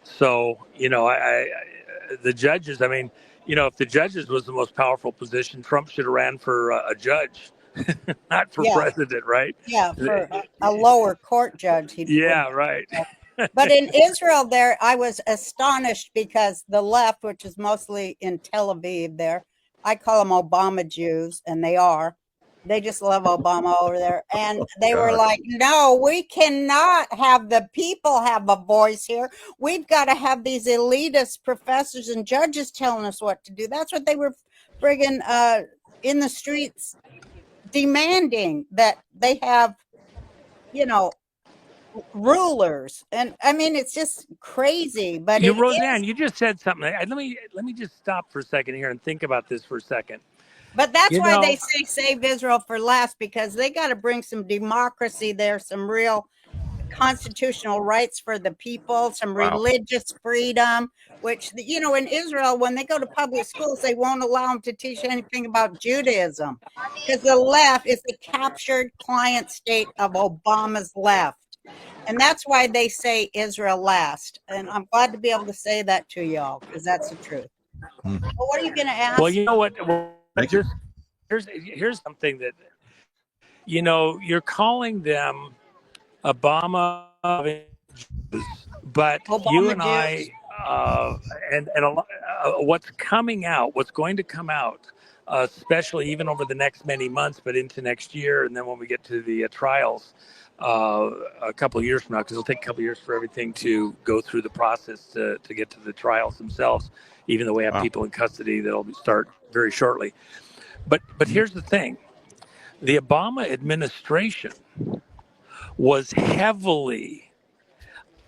So, the judges, I mean, if the judges was the most powerful position, Trump should have ran for a judge, not for president, right? Yeah, for a lower court judge. Yeah, right. But in Israel there, I was astonished because the left, which is mostly in Tel Aviv there, I call them Obama Jews, and they are. They just love Obama over there. And they were like, no, we cannot have the people have a voice here. We've got to have these elitist professors and judges telling us what to do. That's what they were friggin' in the streets demanding, that they have, rulers. And I mean, it's just crazy. But Roseanne, you just said something. Let me just stop for a second here and think about this for a second. But that's why they say save Israel for last, because they got to bring some democracy there, some real constitutional rights for the people, some religious freedom, which, in Israel, when they go to public schools, they won't allow them to teach anything about Judaism, because the left is the captured client state of Obama's left. And that's why they say Israel last. And I'm glad to be able to say that to y'all, because that's the truth. Well, what are you going to ask? Well, you know what? Thank you. Here's something that, you're calling them Obama Jews, but Obama you and Jews. I, and a lot, what's going to come out, especially even over the next many months, but into next year, and then when we get to the trials a couple of years from now, because it'll take a couple of years for everything to go through the process to get to the trials themselves, even though we have people in custody that'll start very shortly. But here's the thing. The Obama administration was heavily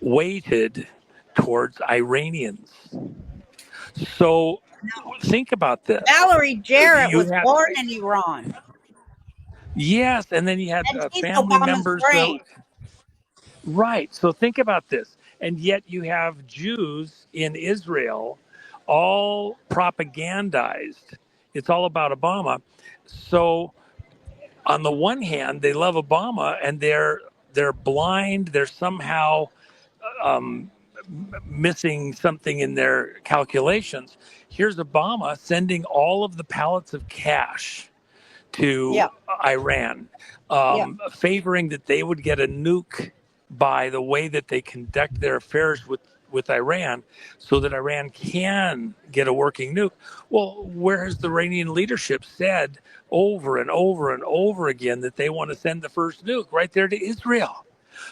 weighted towards Iranians. So think about this. Valerie Jarrett was born in Iran. Yes, and then you had family members. Right. So think about this. And yet you have Jews in Israel all propagandized. It's all about Obama. So on the one hand, they love Obama, and they're blind. They're somehow missing something in their calculations. Here's Obama sending all of the pallets of cash to Yeah. Iran, favoring that they would get a nuke by the way that they conduct their affairs with Iran, so that Iran can get a working nuke. Well, where has the Iranian leadership said over and over and over again that they want to send the first nuke right there to Israel?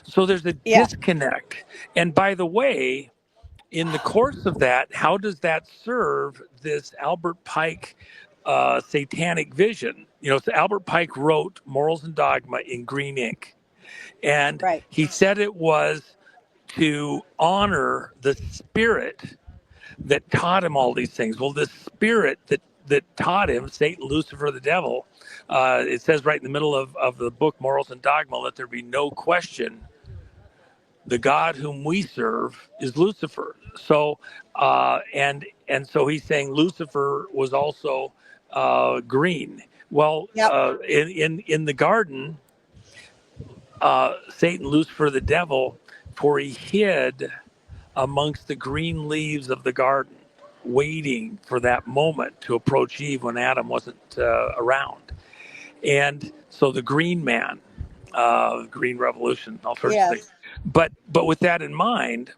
So there's a disconnect. And by the way, in the course of that, how does that serve this Albert Pike satanic vision? So Albert Pike wrote Morals and Dogma in green ink. And he said it was to honor the spirit that taught him all these things. Well, the spirit that taught him, Satan, Lucifer, the devil, it says right in the middle of the book, Morals and Dogma, let there be no question, the God whom we serve is Lucifer. So, and so he's saying Lucifer was also green. Well, in the garden, Satan, Lucifer, the devil, for he hid amongst the green leaves of the garden, waiting for that moment to approach Eve when Adam wasn't around. And so the green man, green revolution, all sorts of things. But with that in mind,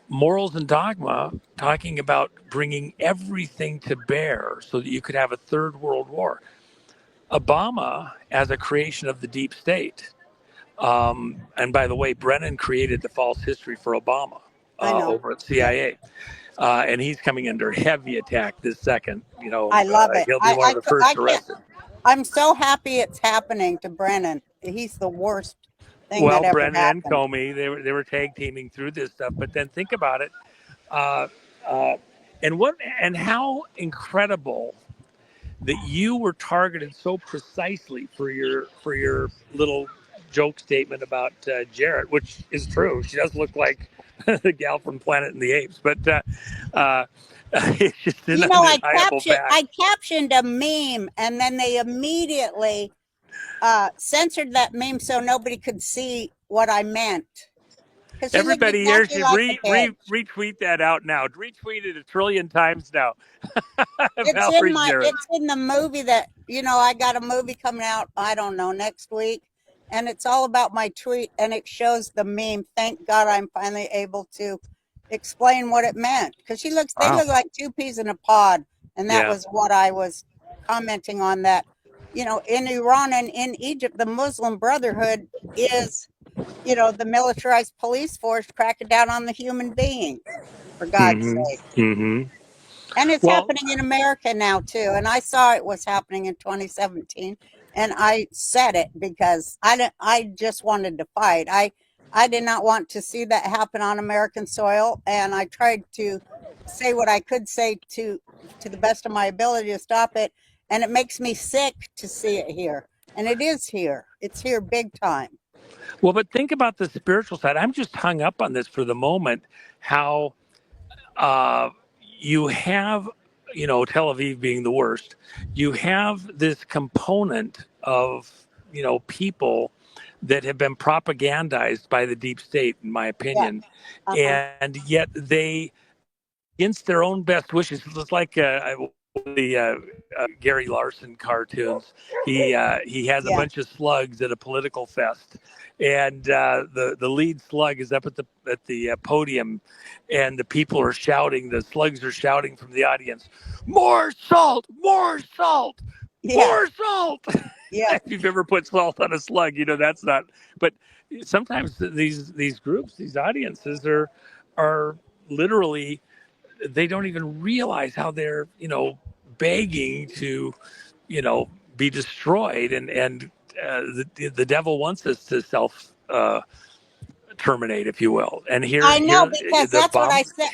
Morals and Dogma, talking about bringing everything to bear so that you could have a third world war. Obama, as a creation of the deep state, and by the way, Brennan created the false history for Obama over at CIA. And he's coming under heavy attack this second. I love it. He'll be one of the first arrested. I'm so happy it's happening to Brennan. He's the worst thing that ever Brennan happened. and Comey, they were tag teaming through this stuff. But then think about it, and how incredible that you were targeted so precisely for your little joke statement about Jarrett, which is true. She does look like the gal from Planet of the Apes, but it's just an undeniable fact. I captioned a meme, and then they immediately censored that meme so nobody could see what I meant. Everybody here should retweet that out now. Retweet it 1 trillion times now. It's in the movie that, I got a movie coming out, I don't know, next week. And it's all about my tweet, and it shows the meme. Thank God I'm finally able to explain what it meant. Because they look like two peas in a pod. And that was what I was commenting on, that, in Iran and in Egypt, the Muslim Brotherhood is, the militarized police force cracking down on the human being, for God's sake. Mm-hmm. And it's happening in America now, too. And I saw it was happening in 2017. And I said it because I just wanted to fight. I did not want to see that happen on American soil. And I tried to say what I could say to the best of my ability to stop it. And it makes me sick to see it here. And it is here. It's here big time. Well, but think about the spiritual side. I'm just hung up on this for the moment, how you have, Tel Aviv being the worst, you have this component of, people that have been propagandized by the deep state, in my opinion. And yet they, against their own best wishes, it's like the Gary Larson cartoons. He has a bunch of slugs at a political fest, and the lead slug is up at the podium, and the people are shouting. The slugs are shouting from the audience, "More salt! More salt! More salt!" If you've ever put salt on a slug, that's not. But sometimes these groups, these audiences are literally, they don't even realize how they're, begging to, be destroyed. And the devil wants us to self terminate, if you will. And here, I know, because that's what I said.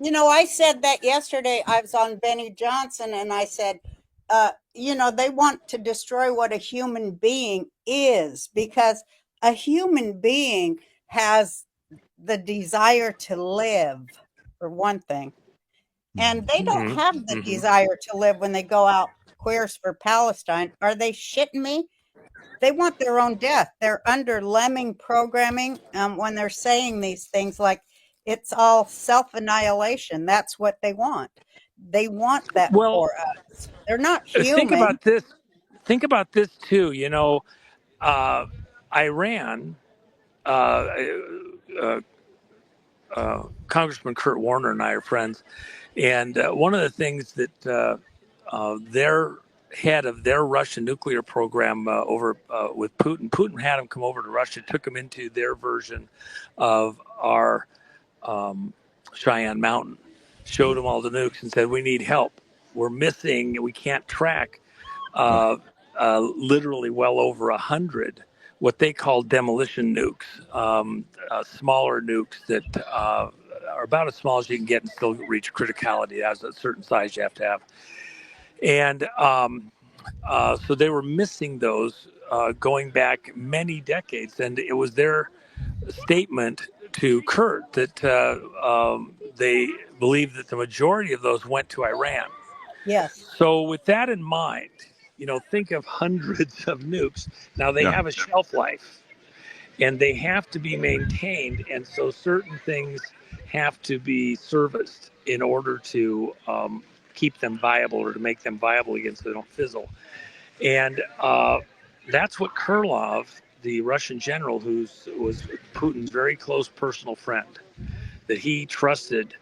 I said that yesterday. I was on Benny Johnson, and I said, they want to destroy what a human being is, because a human being has the desire to live, for one thing. And they don't have the desire to live when they go out Queers for Palestine. Are they shitting me? they want their own death. They're under lemming programming when they're saying these things like it's all self-annihilation. That's what they want. They want that Well, for us. They're not think human. about this. Think about this too. Iran. Uh, uh, Congressman Kurt Warner and I are friends, and one of the things that their head of their Russian nuclear program over with Putin had him come over to Russia, took him into their version of our Cheyenne Mountain, showed him all the nukes, and said, "We need help. We're missing. We can't track literally well over 100." What they call demolition nukes, smaller nukes that are about as small as you can get and still reach criticality. As a certain size you have to have. And so they were missing those going back many decades. And it was their statement to Kurt that they believed that the majority of those went to Iran. Yes. So with that in mind, think of hundreds of nukes. Now they have a shelf life and they have to be maintained. And so certain things have to be serviced in order to keep them viable or to make them viable again so they don't fizzle. And that's what Krylov, the Russian general who was Putin's very close personal friend, that he trusted,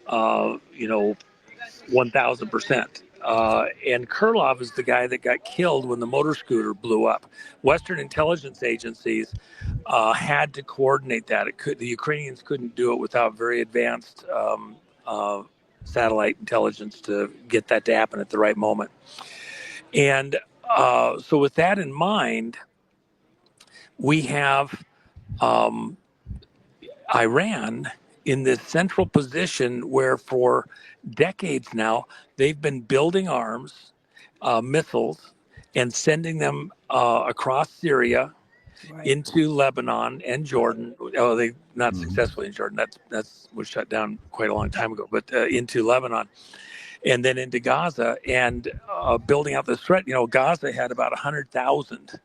1,000%. And Krylov is the guy that got killed when the motor scooter blew up. Western intelligence agencies had to coordinate that. The Ukrainians couldn't do it without very advanced satellite intelligence to get that to happen at the right moment. And so with that in mind, we have Iran in this central position where for decades now, they've been building arms, missiles, and sending them across Syria into Lebanon and Jordan. Oh, they not successfully in Jordan. That's was shut down quite a long time ago, but into Lebanon and then into Gaza and building out this threat. Gaza had about 100,000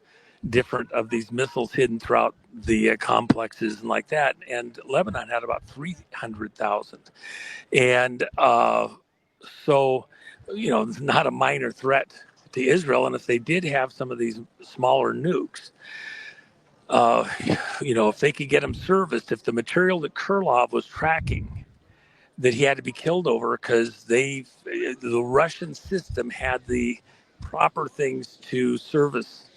different of these missiles hidden throughout the complexes and like that. And Lebanon had about 300,000. And so, it's not a minor threat to Israel. And if they did have some of these smaller nukes, if they could get them serviced, if the material that Krylov was tracking that he had to be killed over because the Russian system had the proper things to service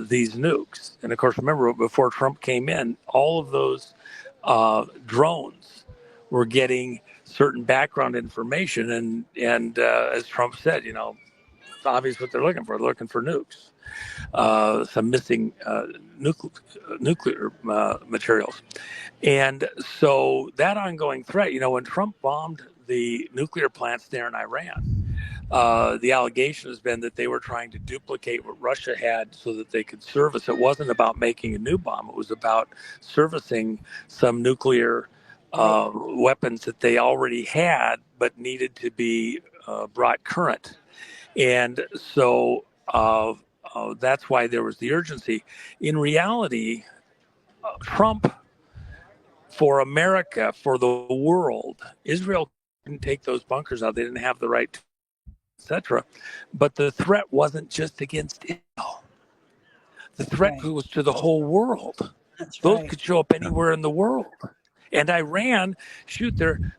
these nukes. And of course, remember before Trump came in, all of those drones were getting certain background information. And as Trump said, it's obvious what they're looking for. They're looking for nukes, some missing nuclear materials. And so that ongoing threat, when Trump bombed the nuclear plants there in Iran, the allegation has been that they were trying to duplicate what Russia had so that they could service. It wasn't about making a new bomb. It was about servicing some nuclear weapons that they already had but needed to be brought current. And so that's why there was the urgency. In reality, Trump, for America, for the world, Israel couldn't take those bunkers out. They didn't have the right to, etc. But the threat wasn't just against Israel. The threat was to the whole world. Those could show up anywhere in the world. And Iran,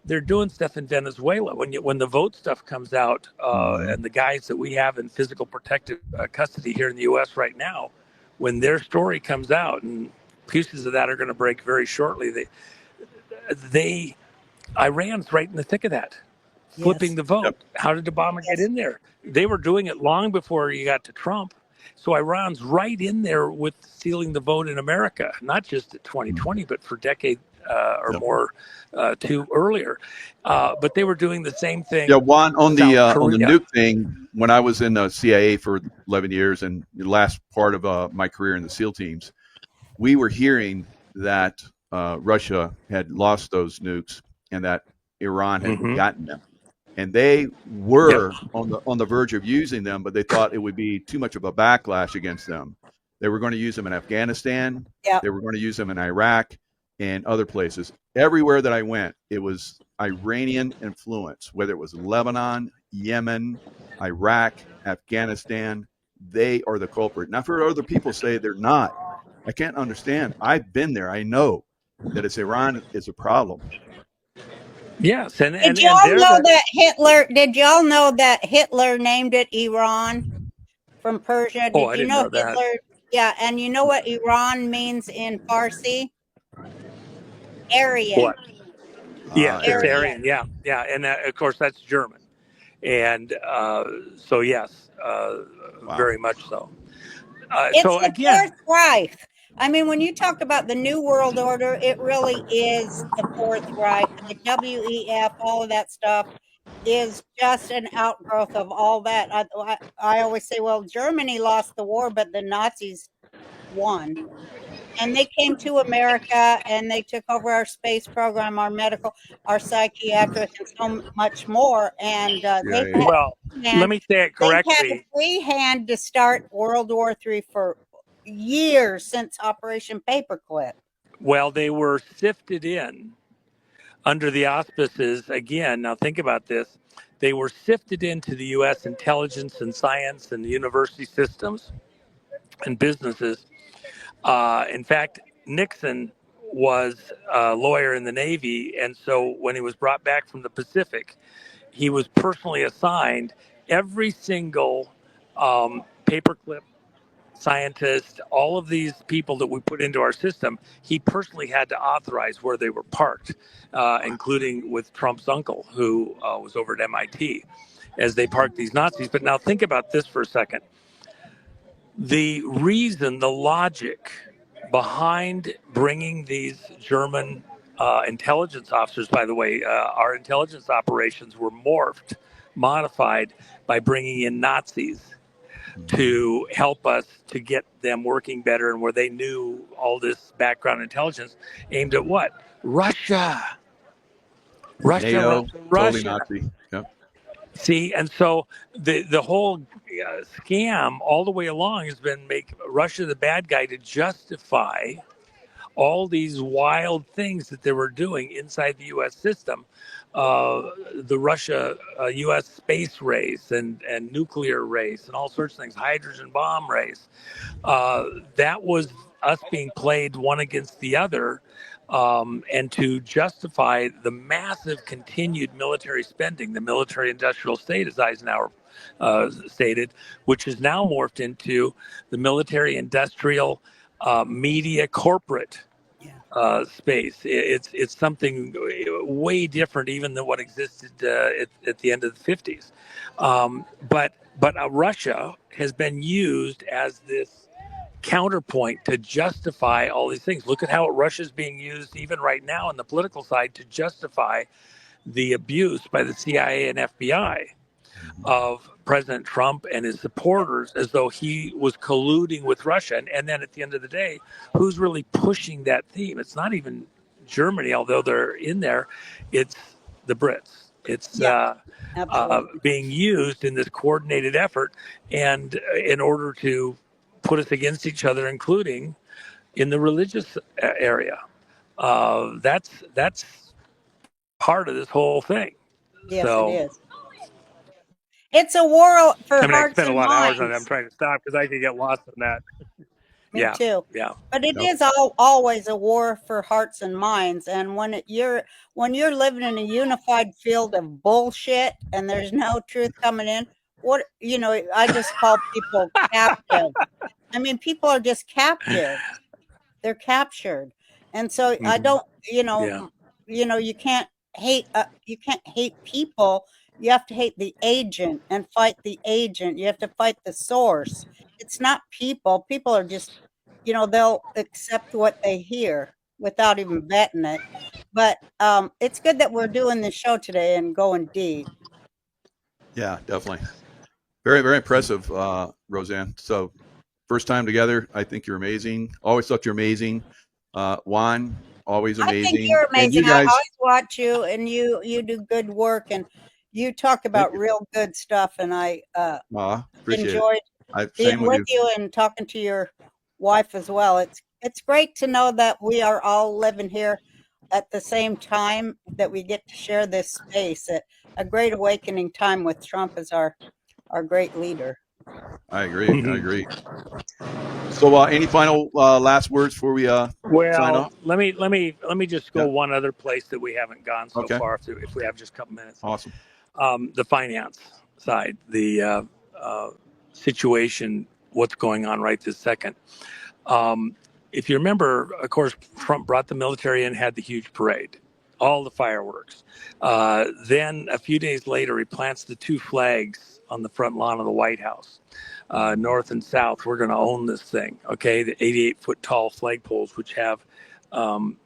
they're doing stuff in Venezuela. When the vote stuff comes out, and the guys that we have in physical protective custody here in the U.S. right now, when their story comes out, and pieces of that are going to break very shortly, Iran's right in the thick of that. Flipping the vote. Yep. How did Obama get in there? They were doing it long before you got to Trump. So Iran's right in there with sealing the vote in America, not just at 2020, but for decades or more too earlier. But they were doing the same thing. Yeah, Juan, on the nuke thing, when I was in the CIA for 11 years and the last part of my career in the SEAL teams, we were hearing that Russia had lost those nukes and that Iran had gotten them. And they were on the verge of using them, but they thought it would be too much of a backlash against them. They were going to use them in Afghanistan. Yep. They were going to use them in Iraq and other places. Everywhere that I went, it was Iranian influence, whether it was Lebanon, Yemen, Iraq, Afghanistan. They are the culprit. Now, for other people say they're not, I can't understand. I've been there. I know that it's Iran is a problem. Yes, and Did y'all know that Hitler? Did y'all know that Hitler named it Iran from Persia? Oh, I didn't know that. Hitler? Yeah, and you know what Iran means in Farsi? Aryan. What? Yeah, it's Aryan. Aryan. Yeah, yeah, and of course that's German, and so yes, very much so. It's so the again, Fourth Reich. I mean, when you talk about the New World Order, it really is the Fourth Reich. The WEF, all of that stuff is just an outgrowth of all that. I always say, well, Germany lost the war, but the Nazis won. And they came to America and they took over our space program, our medical, our psychiatric, and so much more. And let me say it correctly. They had a free hand to start World War III for years since Operation Paperclip. Well, they were sifted in under the auspices, again, now think about this, they were sifted into the U.S. intelligence and science and university systems and businesses. In fact, Nixon was a lawyer in the Navy, and so when he was brought back from the Pacific, he was personally assigned every single paperclip scientist, all of these people that we put into our system, he personally had to authorize where they were parked, including with Trump's uncle, who was over at MIT, as they parked these Nazis. But now think about this for a second. The reason, the logic behind bringing these German intelligence officers, by the way, our intelligence operations were modified by bringing in Nazis to help us to get them working better, and where they knew all this background intelligence aimed at what? Russia. NATO, totally Nazi. Yep. See, and so the whole scam all the way along has been make Russia the bad guy to justify all these wild things that they were doing inside the U.S. system, the Russia-U.S. space race and nuclear race and all sorts of things, hydrogen bomb race. That was us being played one against the other, and to justify the massive continued military spending, the military-industrial state, as Eisenhower stated, which is now morphed into the military-industrial media corporate space. It's something way different even than what existed at the end of the 50s. But Russia has been used as this counterpoint to justify all these things. Look at how Russia's being used even right now on the political side to justify the abuse by the CIA and FBI of President Trump and his supporters, as though he was colluding with Russia. And then at the end of the day, who's really pushing that theme? It's not even Germany, although they're in there. It's the Brits. It's being used in this coordinated effort, and in order to put us against each other, including in the religious area. That's part of this whole thing. Yes, it is. It's a war for hearts and minds. I spent a lot of hours on it. I'm trying to stop because I could get lost in that. Me too. Yeah. But it is always a war for hearts and minds. And when you're living in a unified field of bullshit and there's no truth coming in, I just call people captive. I mean, people are just captive. They're captured. And so I don't, you can't hate people. You have to hate the agent and fight the agent. You have to fight the source. It's not people. People are just, they'll accept what they hear without even vetting it. But it's good that we're doing this show today and going deep. Yeah, definitely. Very, very impressive, Roseanne. So first time together, I think you're amazing. Always thought you're amazing. Juan, always amazing. I think you're amazing. I always watch you, and you do good work, and you talk about real good stuff, and I enjoyed being with you and talking to your wife as well. It's great to know that we are all living here at the same time, that we get to share this space. A great awakening time with Trump as our great leader. I agree. So, any final last words before we sign Well, off? let me just go Yeah. one other place that we haven't gone so Okay. far. If we have just a couple minutes, Awesome. The finance side, the situation, what's going on right this second. If you remember, of course, Trump brought the military in, had the huge parade, all the fireworks. Then a few days later, he plants the 2 flags on the front lawn of the White House, north and south. We're going to own this thing, okay? The 88-foot tall flagpoles, which have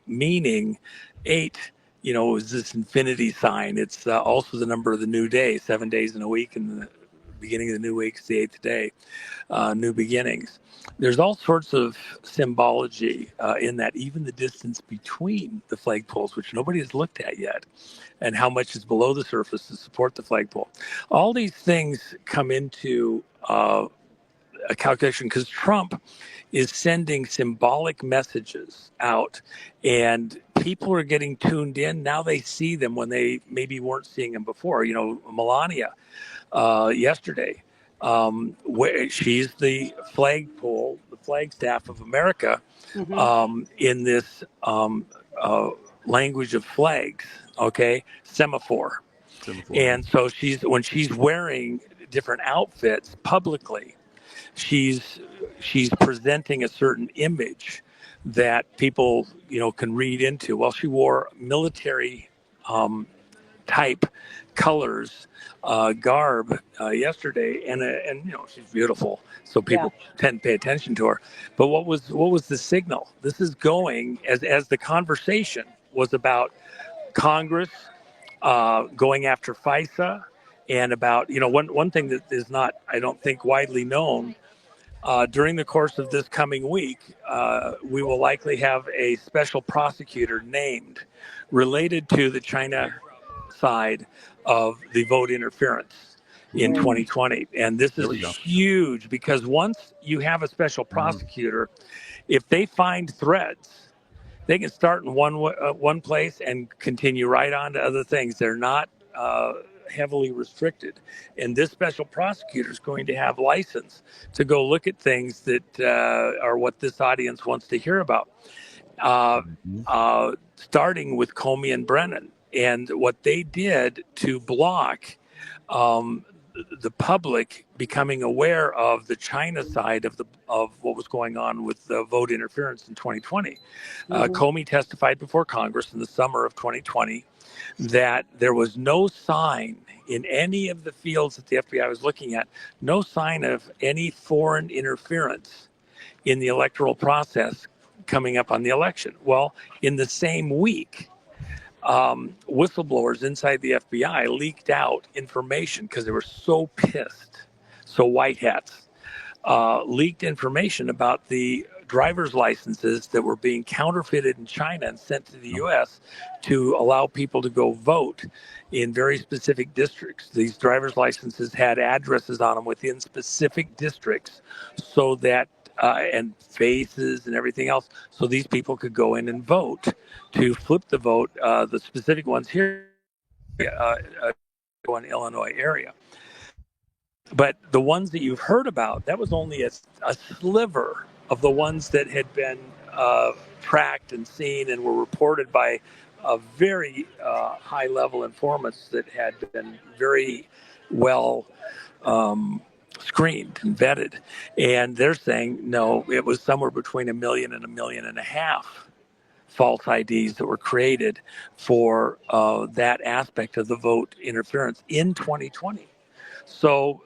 meaning 8. Is this infinity sign. It's also the number of the new day, 7 days in a week, and the beginning of the new week is the 8th day, new beginnings. There's all sorts of symbology in that, even the distance between the flagpoles, which nobody has looked at yet, and how much is below the surface to support the flagpole. All these things come into a calculation because Trump is sending symbolic messages out, and people are getting tuned in. Now they see them when they maybe weren't seeing them before. Melania yesterday, she's the flagpole, the flagstaff of America, in this language of flags, okay, semaphore. And so when she's wearing different outfits publicly, she's presenting a certain image that people can read into. Well, she wore military type colors, garb yesterday, and she's beautiful, so people tend to pay attention to her. But what was the signal? This is going as the conversation was about Congress going after FISA, and about one thing that is not, I don't think, widely known. During the course of this coming week, we will likely have a special prosecutor named related to the China side of the vote interference in 2020. And this is huge because once you have a special prosecutor, if they find threads, they can start in one place and continue right on to other things. They're not heavily restricted. And this special prosecutor is going to have license to go look at things that are what this audience wants to hear about, starting with Comey and Brennan and what they did to block the public becoming aware of the China side of what was going on with the vote interference in 2020. Comey testified before Congress in the summer of 2020 that there was no sign in any of the fields that the FBI was looking at, no sign of any foreign interference in the electoral process coming up on the election. Well, in the same week, whistleblowers inside the FBI leaked out information because they were so pissed. So white hats leaked information about the driver's licenses that were being counterfeited in China and sent to the U.S. to allow people to go vote in very specific districts. These driver's licenses had addresses on them within specific districts so that and faces and everything else, so these people could go in and vote to flip the vote. The specific ones here, in Illinois area. But the ones that you've heard about, that was only a sliver of the ones that had been tracked and seen and were reported by very high-level informants that had been very well screened and vetted. And they're saying, no, it was somewhere between 1 million and 1.5 million false IDs that were created for that aspect of the vote interference in 2020. So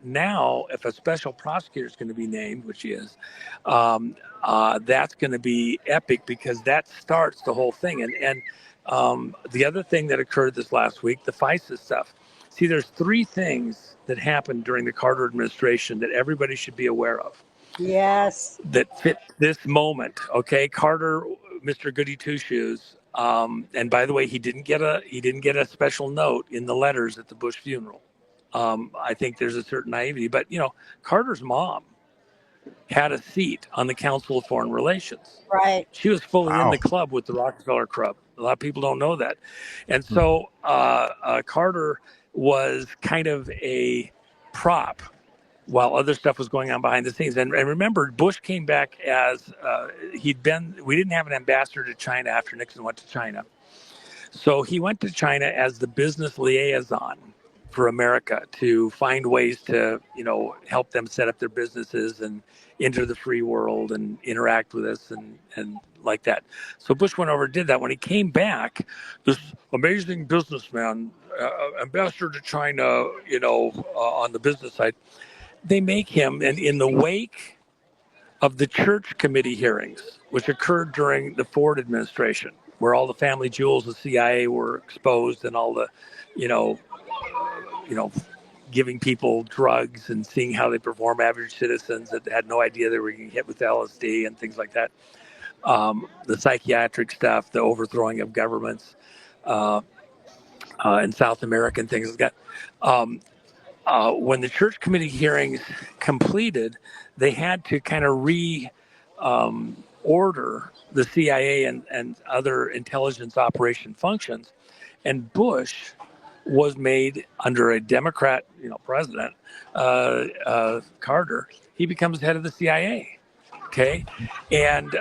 now, if a special prosecutor is going to be named, which he is, that's going to be epic because that starts the whole thing. And the other thing that occurred this last week, the FISA stuff. See, there's 3 things that happened during the Carter administration that everybody should be aware of. Yes. That fit this moment. Okay, Carter, Mr. Goody Two Shoes. And by the way, he didn't get a special note in the letters at the Bush funeral. I think there's a certain naivety, but Carter's mom had a seat on the Council of Foreign Relations. Right. She was fully in Wow. the club with the Rockefeller Club. A lot of people don't know that. And Hmm. so Carter was kind of a prop while other stuff was going on behind the scenes. And remember, Bush came back as we didn't have an ambassador to China after Nixon went to China. So he went to China as the business liaison for America to find ways to, help them set up their businesses and enter the free world and interact with us and like that. So Bush went over and did that. When he came back, this amazing businessman, ambassador to China, on the business side, they make him, and in the wake of the church committee hearings, which occurred during the Ford administration, where all the family jewels of CIA were exposed and all the, you know, giving people drugs and seeing how they perform, average citizens that had no idea they were getting hit with LSD and things like that. The psychiatric stuff, the overthrowing of governments in South America and things like that. When the church committee hearings completed, they had to kind of order the CIA and other intelligence operation functions. And Bush was made under a Democrat, president, Carter. He becomes head of the CIA. Okay. And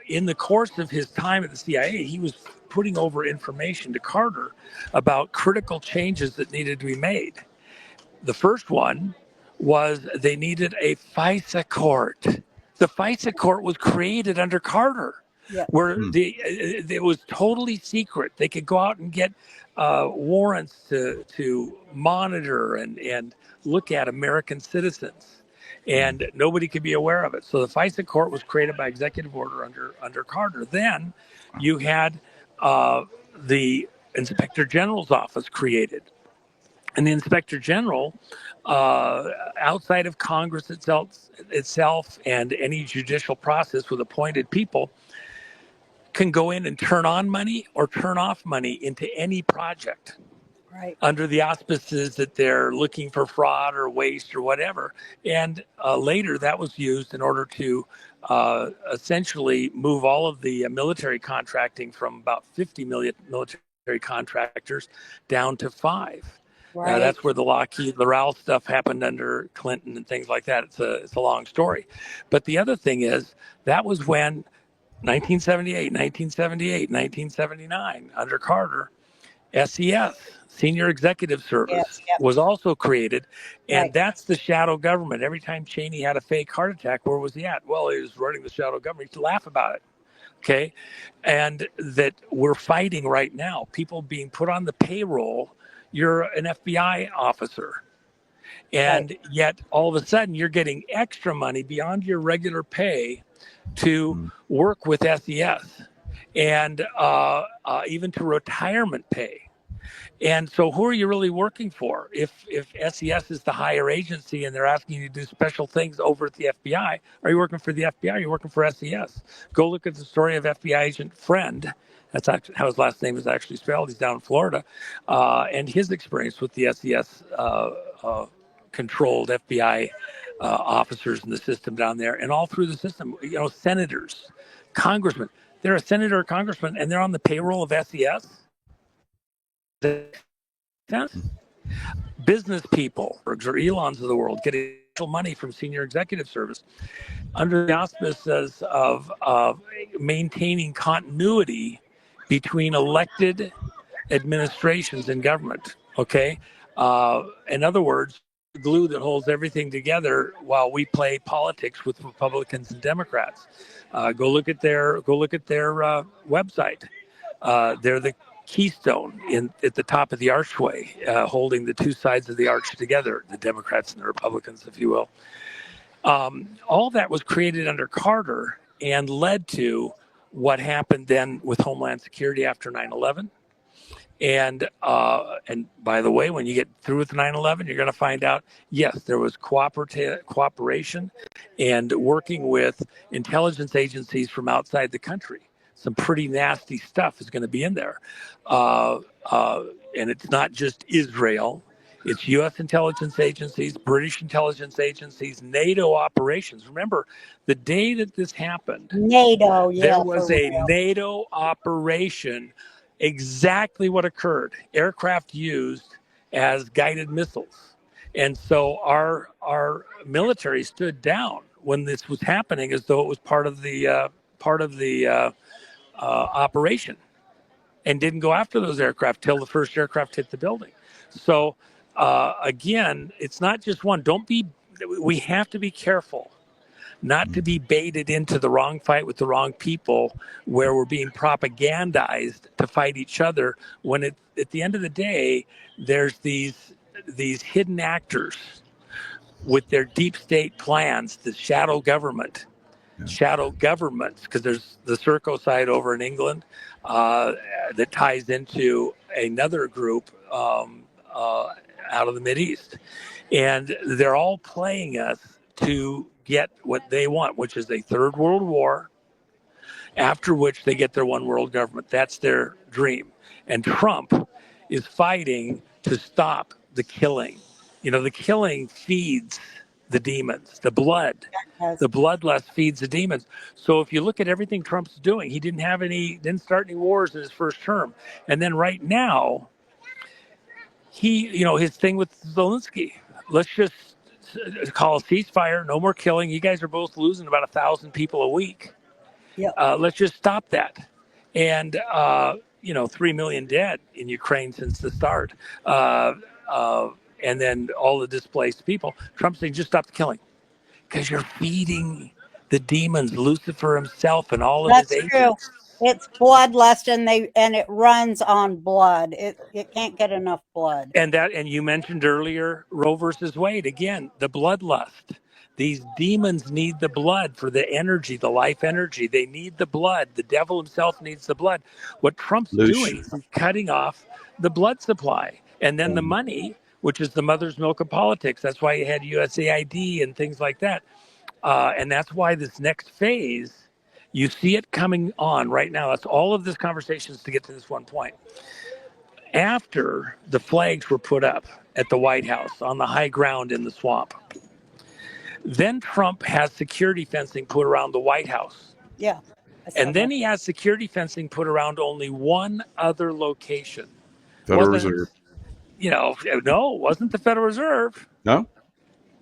in the course of his time at the CIA, he was putting over information to Carter about critical changes that needed to be made. The first one was they needed a FISA court. The FISA court was created under Carter, where it was totally secret. They could go out and get warrants to monitor and look at American citizens, and nobody could be aware of it. So the FISA court was created by executive order under Carter. Then you had the Inspector General's office created. And the Inspector General, outside of Congress itself and any judicial process with appointed people, can go in and turn on money or turn off money into any project. Right. Under the auspices that they're looking for fraud or waste or whatever. And later that was used in order to essentially move all of the military contracting from about 50 million military contractors down to 5. Right. That's where the Lockheed L'Oreal stuff happened under Clinton and things like that. It's a long story. But the other thing is that was when 1978, 1979, under Carter, SES, Senior Executive Service, was also created. And that's the shadow government. Every time Cheney had a fake heart attack, where was he at? Well, he was running the shadow government. He used to laugh about it. Okay. And that we're fighting right now. People being put on the payroll. You're an FBI officer. And yet all of a sudden you're getting extra money beyond your regular pay to work with SES and even to retirement pay. And so who are you really working for? If SES is the higher agency and they're asking you to do special things over at the FBI, are you working for the FBI? Are you working for SES? Go look at the story of FBI agent Friend. That's actually how his last name is actually spelled. He's down in Florida. And his experience with the SES controlled FBI officers in the system down there and all through the system, senators, congressmen. They're a senator or congressman and they're on the payroll of SES. Business people or Elons of the world getting money from senior executive service under the auspices of maintaining continuity between elected administrations in government. Okay. In other words, the glue that holds everything together while we play politics with Republicans and Democrats. Go look at their website. They're the keystone at the top of the archway, holding the two sides of the arch together, the Democrats and the Republicans, if you will. All that was created under Carter and led to what happened then with Homeland Security after 9/11. And by the way, when you get through with 9/11, you're going to find out, yes, there was cooperation and working with intelligence agencies from outside the country. Some pretty nasty stuff is going to be in there. And it's not just Israel. It's U.S. intelligence agencies, British intelligence agencies, NATO operations. Remember, the day that this happened, NATO, there yeah, was for a real. NATO operation. Exactly what occurred. Aircraft used as guided missiles. And so our military stood down when this was happening, as though it was part of the operation, and didn't go after those aircraft till the first aircraft hit the building. So again, it's not just one. Don't be. We have to be careful not to be baited into the wrong fight with the wrong people, where we're being propagandized to fight each other. When at the end of the day, there's these hidden actors with their deep state plans, the shadow governments, because there's the Serco side over in England that ties into another group out of the Mideast. And they're all playing us to get what they want, which is a third world war, after which they get their one world government. That's their dream. And Trump is fighting to stop the killing. You know, the killing feeds the demons, the bloodlust feeds the demons. So if you look at everything Trump's doing, he didn't start any wars in his first term. And then right now, his thing with Zelensky, let's just call a ceasefire, no more killing. You guys are both losing about 1,000 people a week. Yep. Let's just stop that. And 3 million dead in Ukraine since the start. And then all the displaced people. Trump's saying, just stop the killing. Because you're feeding the demons, Lucifer himself and all of his agents. That's true. It's bloodlust, and it runs on blood. It can't get enough blood. And you mentioned earlier Roe versus Wade. Again, the bloodlust. These demons need the blood for the energy, the life energy. They need the blood. The devil himself needs the blood. What Trump's doing is cutting off the blood supply. And then the money, which is the mother's milk of politics. That's why you had USAID and things like that. And that's why this next phase, you see it coming on right now. That's all of this conversation is to get to this one point. After the flags were put up at the White House on the high ground in the swamp, then Trump has security fencing put around the White House. Yeah. And then he has security fencing put around only one other location. Federal Reserve. No, it wasn't the Federal Reserve. No?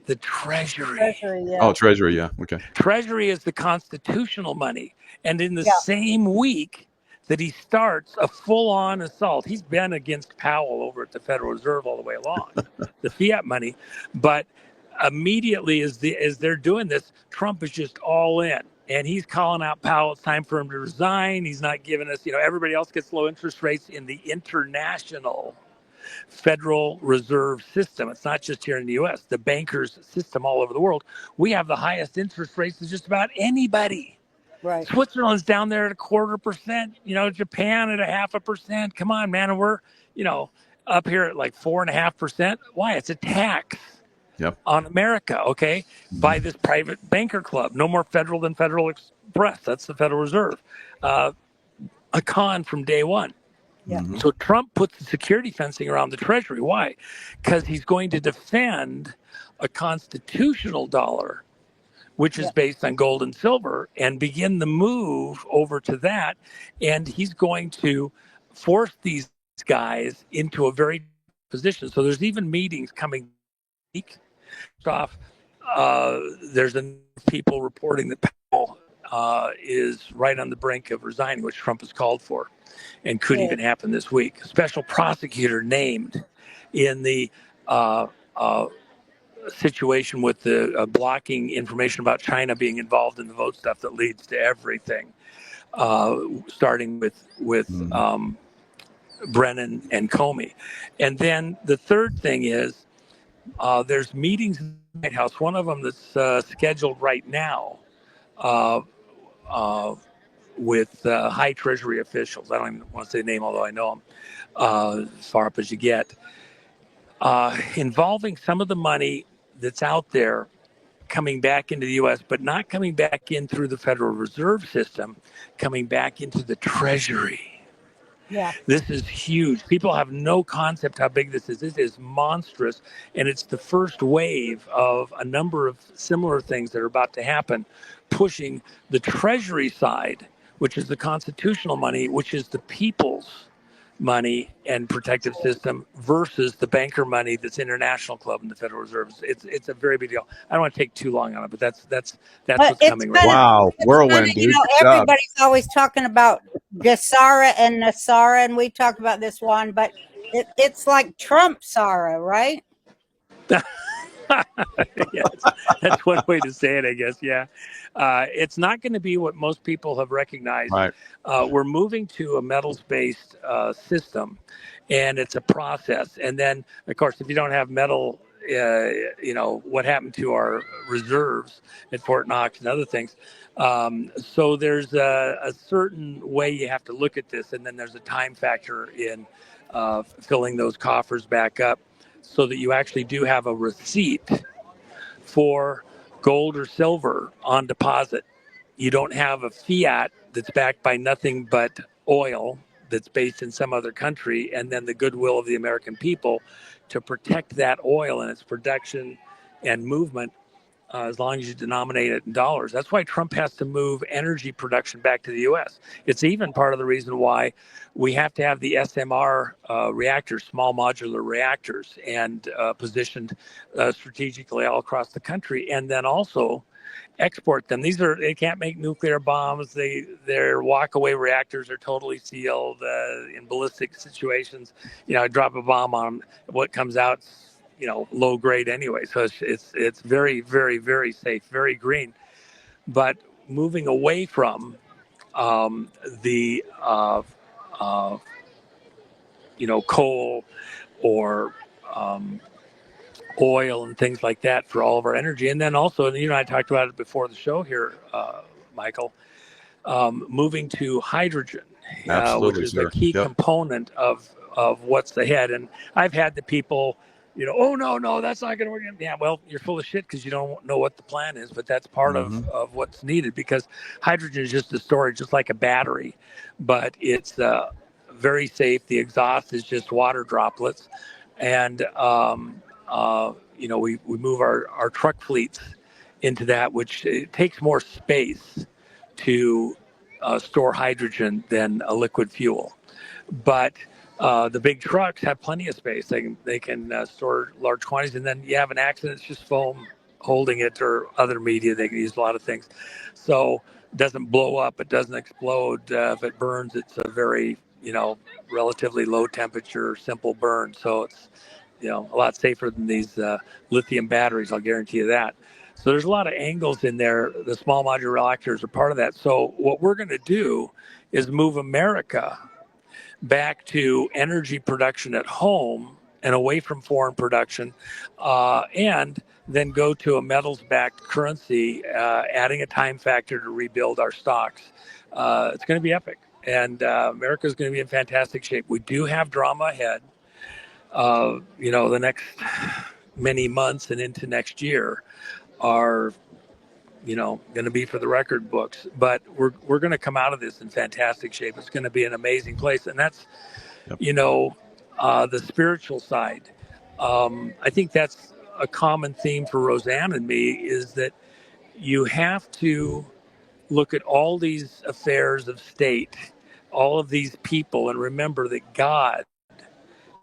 The Treasury. Yeah. Oh, Treasury, yeah. Okay. Treasury is the constitutional money. And in the same week that he starts a full-on assault, he's been against Powell over at the Federal Reserve all the way along, the fiat money. But immediately as they're doing this, Trump is just all in. And he's calling out Powell. It's time for him to resign. He's not giving us, everybody else gets low interest rates in the international Federal Reserve system. It's not just here in the U.S., the bankers system all over the world. We have the highest interest rates of just about anybody. Right. Switzerland's down there at 0.25%, Japan at 0.5%. Come on, man. And we're, up here at like 4.5%. Why? It's a tax. Yep. On America, okay, by this private banker club. No more federal than Federal Express. That's the Federal Reserve. A con from day one. Yeah. So Trump puts the security fencing around the Treasury. Why? Because he's going to defend a constitutional dollar, which is based on gold and silver, and begin the move over to that. And he's going to force these guys into a very position. So there's even meetings coming off. There's people reporting that Powell is right on the brink of resigning, which Trump has called for, and could even happen this week. A special prosecutor named in the situation with the blocking information about China being involved in the vote stuff that leads to everything, starting with Brennan and Comey. And then the third thing is, there's meetings in the White House. One of them that's scheduled right now with high Treasury officials. I don't even want to say the name, although I know them as far up as you get, involving some of the money that's out there coming back into the U.S., but not coming back in through the Federal Reserve System, coming back into the Treasury. Yeah. This is huge. People have no concept how big this is. This is monstrous. And it's the first wave of a number of similar things that are about to happen, pushing the Treasury side, which is the constitutional money, which is the people's money and protective system, versus the banker money that's International Club and the Federal Reserve. It's a very big deal. I don't want to take too long on it, but that's But what's it's coming right kind of, now. Wow, it's kind whirlwind, of, dude. Good job. everybody's always talking about Gasara and Nasara, and we talked about this one, but it's like Trump Sara, right? Yeah, that's one way to say it, I guess. Yeah. It's not going to be what most people have recognized. Right. We're moving to a metals-based system, and it's a process. And then, of course, if you don't have metal, what happened to our reserves at Fort Knox and other things. So there's a certain way you have to look at this, and then there's a time factor in filling those coffers back up, so that you actually do have a receipt for gold or silver on deposit. You don't have a fiat that's backed by nothing but oil that's based in some other country, and then the goodwill of the American people to protect that oil and its production and movement, as long as you denominate it in dollars. That's why Trump has to move energy production back to the U.S. It's even part of the reason why we have to have the SMR reactors, small modular reactors, and positioned strategically all across the country, and then also export them. They can't make nuclear bombs. Their walkaway reactors are totally sealed in ballistic situations. Drop a bomb on them, what comes out, low grade anyway. So it's very, very, very safe, very green. But moving away from the coal or oil and things like that for all of our energy, and then also, I talked about it before the show here, Michael. Moving to hydrogen, Absolutely, which is sir. a key Yep. component of what's ahead. And I've had the people, oh no, that's not going to work. Yeah, well, you're full of shit because you don't know what the plan is. But that's part of what's needed, because hydrogen is just a storage, just like a battery, but it's very safe. The exhaust is just water droplets, and we move our truck fleets into that, which it takes more space to store hydrogen than a liquid fuel. But the big trucks have plenty of space. They can store large quantities, and then you have an accident, it's just foam holding it, or other media. They can use a lot of things. So it doesn't blow up. It doesn't explode. If it burns, it's a very, relatively low temperature, simple burn. So it's, a lot safer than these lithium batteries. I'll guarantee you that. So there's a lot of angles in there. The small modular reactors are part of that. So what we're going to do is move America back to energy production at home and away from foreign production, and then go to a metals-backed currency, adding a time factor to rebuild our stocks. It's going to be epic, and America is going to be in fantastic shape. We do have drama ahead. The next many months and into next year are, going to be for the record books, but we're going to come out of this in fantastic shape. It's going to be an amazing place. And that's, the spiritual side. I think that's a common theme for Roseanne and me, is that you have to look at all these affairs of state, all of these people, and remember that God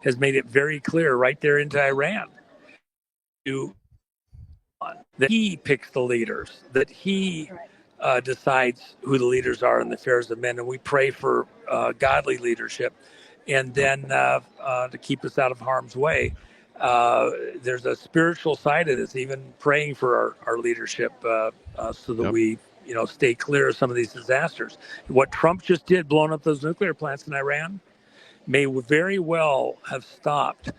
has made it very clear right there into Iran that he picks the leaders, that he decides who the leaders are in the affairs of men. And we pray for godly leadership, and then to keep us out of harm's way. There's a spiritual side of this, even praying for our leadership, so that we stay clear of some of these disasters. What Trump just did, blowing up those nuclear plants in Iran, may very well have stopped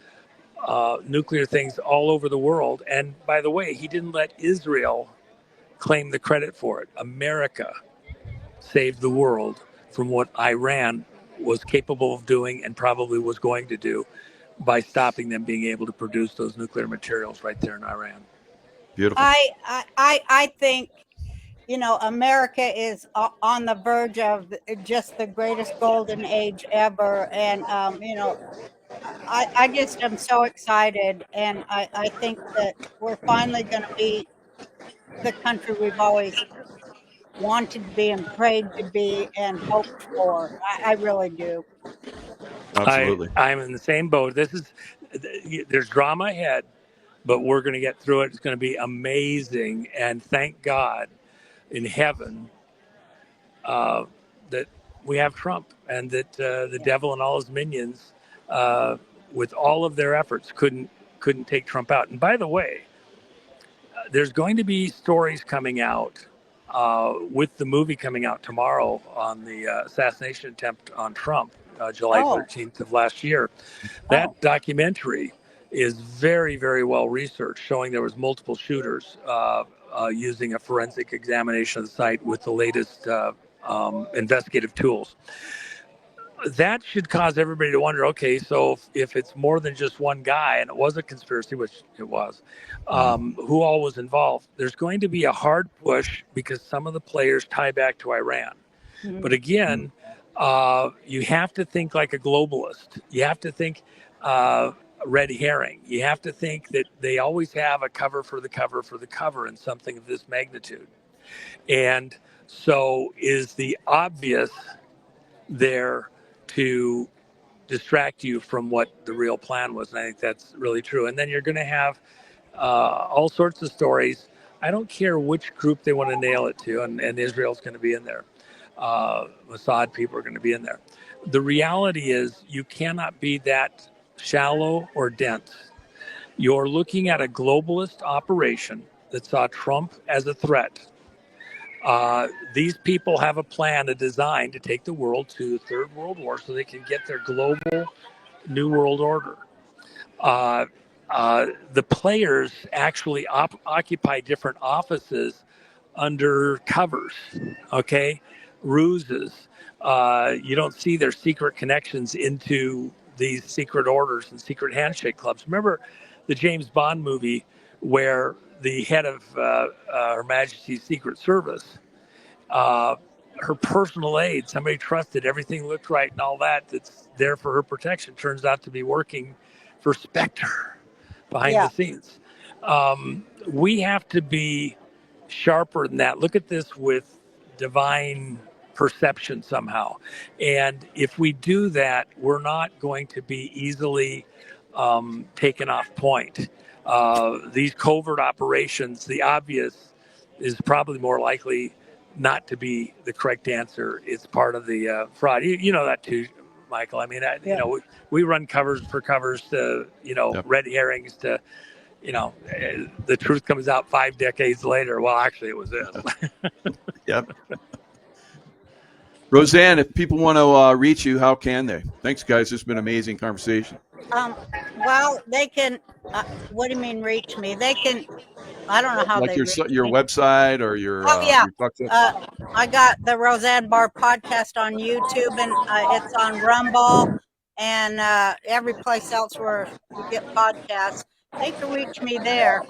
nuclear things all over the world. And by the way, he didn't let Israel claim the credit for it. America saved the world from what Iran was capable of doing, and probably was going to do, by stopping them being able to produce those nuclear materials right there in Iran. Beautiful. I think America is on the verge of just the greatest golden age ever. And, I just am so excited. And I think that we're finally going to be the country we've always wanted to be and prayed to be and hoped for. I really do. Absolutely. I'm in the same boat. There's drama ahead, but we're going to get through it. It's going to be amazing. And thank God in heaven that we have Trump, and that the devil and all his minions, with all of their efforts, couldn't take Trump out. And by the way, there's going to be stories coming out with the movie coming out tomorrow on the assassination attempt on Trump, July 13th of last year. That documentary is very, very well researched, showing there was multiple shooters, using a forensic examination of the site with the latest investigative tools. That should cause everybody to wonder, okay, so if it's more than just one guy, and it was a conspiracy, which it was, who all was involved, there's going to be a hard push because some of the players tie back to Iran. Mm-hmm. But again, you have to think like a globalist. You have to think red herring. You have to think that they always have a cover for the cover for the cover in something of this magnitude. And so is the obvious there to distract you from what the real plan was. And I think that's really true. And then you're going to have all sorts of stories. I don't care which group they want to nail it to, and Israel's going to be in there. Mossad people are going to be in there. The reality is you cannot be that shallow or dense. You're looking at a globalist operation that saw Trump as a threat. These people have a plan, a design to take the world to the Third World War so they can get their global New World Order. The players actually occupy different offices under covers, okay? Ruses. You don't see their secret connections into these secret orders and secret handshake clubs. Remember the James Bond movie where the head of Her Majesty's Secret Service, her personal aide, somebody trusted, everything looked right and all that, that's there for her protection, turns out to be working for Spectre behind the scenes. We have to be sharper than that. Look at this with divine perception somehow. And if we do that, we're not going to be easily taken off point. These covert operations, the obvious is probably more likely not to be the correct answer. It's part of the fraud. You know that too, Michael. I mean, you know, we run covers for covers to, red herrings to, the truth comes out 5 decades later. Well, actually, it was this. Yep. Roseanne, if people want to reach you, how can they? Thanks, guys. This has been an amazing conversation. Well, they can. What do you mean, reach me? They can. I don't know how like they your website or your. Your I got the Roseanne Barr podcast on YouTube, and it's on Rumble and every place else where you get podcasts. They can reach me there.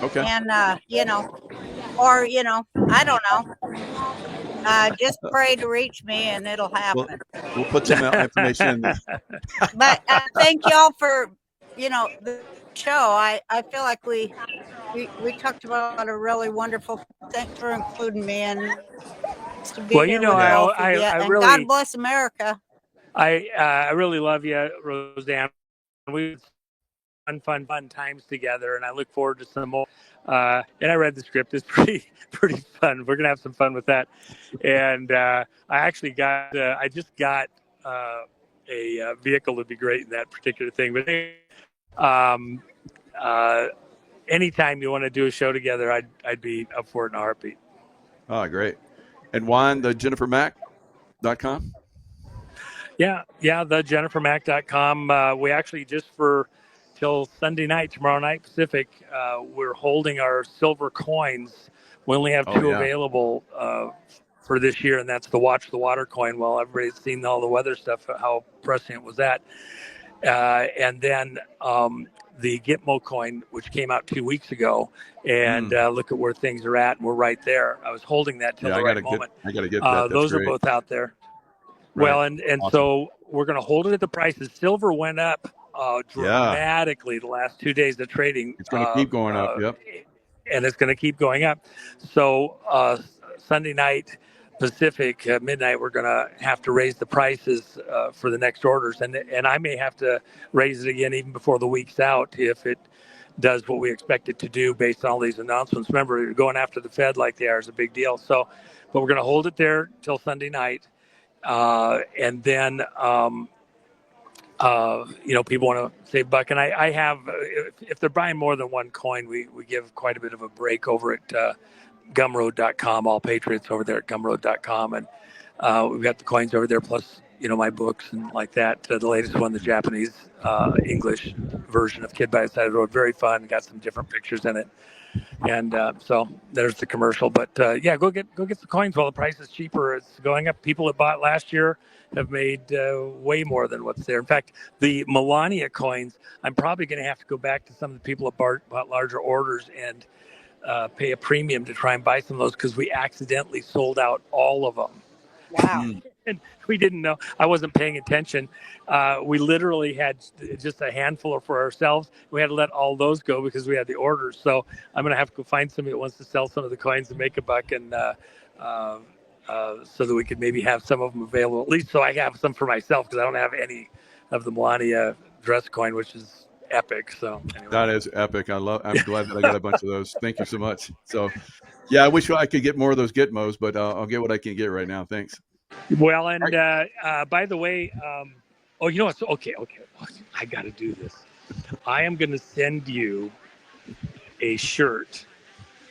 Okay. And or I don't know. Just pray to reach me, and it'll happen. We'll put some information in there. But thank y'all for the show. I feel like we talked about a really wonderful. Thanks for including me, and to be here with both of you. And really, God bless America. I really love you, Roseanne. We've fun times together, and I look forward to some more. And I read the script; it's pretty fun. We're gonna have some fun with that. And I actually I just got a vehicle to be great in that particular thing. But anytime you want to do a show together, I'd be up for it in a heartbeat. Oh, great. And Juan, the JenniferMack.com? Yeah, the JenniferMack.com. We actually just till Sunday night, tomorrow night Pacific, we're holding our silver coins. We only have two available for this year, and that's the Watch the Water coin. Well, everybody's seen all the weather stuff, how prescient was that. And then the Gitmo coin, which came out 2 weeks ago, and look at where things are at. And we're right there. I was holding that till the right moment. I got to get that. That's those great. are both out there. Right. Well, and Awesome. so we're going to hold it at the prices. Silver went up dramatically the last 2 days of trading. It's going to keep going up. Yep. And it's going to keep going up. So Sunday night Pacific midnight, we're going to have to raise the prices for the next orders, and I may have to raise it again even before the week's out if it does what we expect it to do based on all these announcements. Remember, going after the Fed like they are is a big deal. So, but we're going to hold it there till Sunday night, and then people want to save buck, and I have if they're buying more than one coin, we give quite a bit of a break over at Gumroad.com, all patriots over there at Gumroad.com, and we've got the coins over there, plus my books and like that. The latest one, the Japanese English version of Kid by the Side of the Road, very fun. Got some different pictures in it, and so there's the commercial. But go get the coins while the price is cheaper. It's going up. People that bought last year have made way more than what's there. In fact, the Melania coins, I'm probably going to have to go back to some of the people that bought larger orders and pay a premium to try and buy some of those because we accidentally sold out all of them. Wow. And we didn't know. I wasn't paying attention. We literally had just a handful for ourselves. We had to let all those go because we had the orders. So I'm going to have to go find somebody that wants to sell some of the coins and make a buck, and so that we could maybe have some of them available, at least so I have some for myself, because I don't have any of the Melania dress coin, which is epic. So anyway. That is epic. I'm glad that I got a bunch of those. Thank you so much. So yeah, I wish I could get more of those Gitmos, but I'll get what I can get right now. Thanks. Well, and by the way, you know what? Okay. I got to do this. I am going to send you a shirt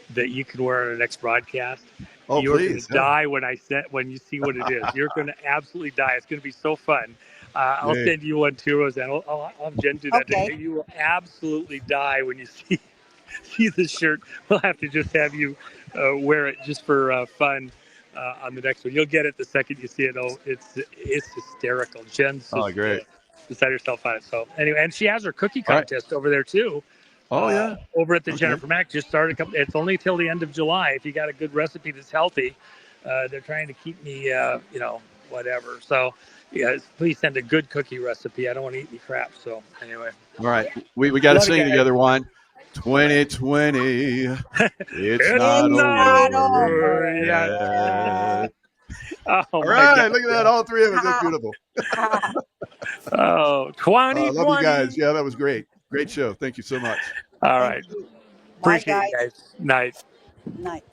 that you can wear on the next broadcast. Oh, You're please. going to die when you see what it is. You're going to absolutely die. It's going to be so fun. I'll send you one too, Roseanne. I'll have Jen do that. Okay. You will absolutely die when you see the shirt. We'll have to just have you wear it just for fun on the next one. You'll get it the second you see it. Oh, it's hysterical. Jen's great. beside herself on it. So anyway, and she has her cookie contest over there too. Oh yeah. Over at the Jennifer Mack, just started. It's only till the end of July. If you got a good recipe that's healthy, they're trying to keep me, whatever. So, yeah, please send a good cookie recipe. I don't want to eat any crap. So, anyway. All right, we got to sing together. 2020. It's not over yet. All right, God. Look at that. All three of us. That's beautiful. 2020. I love you guys. Yeah, that was great. Great show. Thank you so much. All right. Bye, Appreciate it, guys. Night. Night.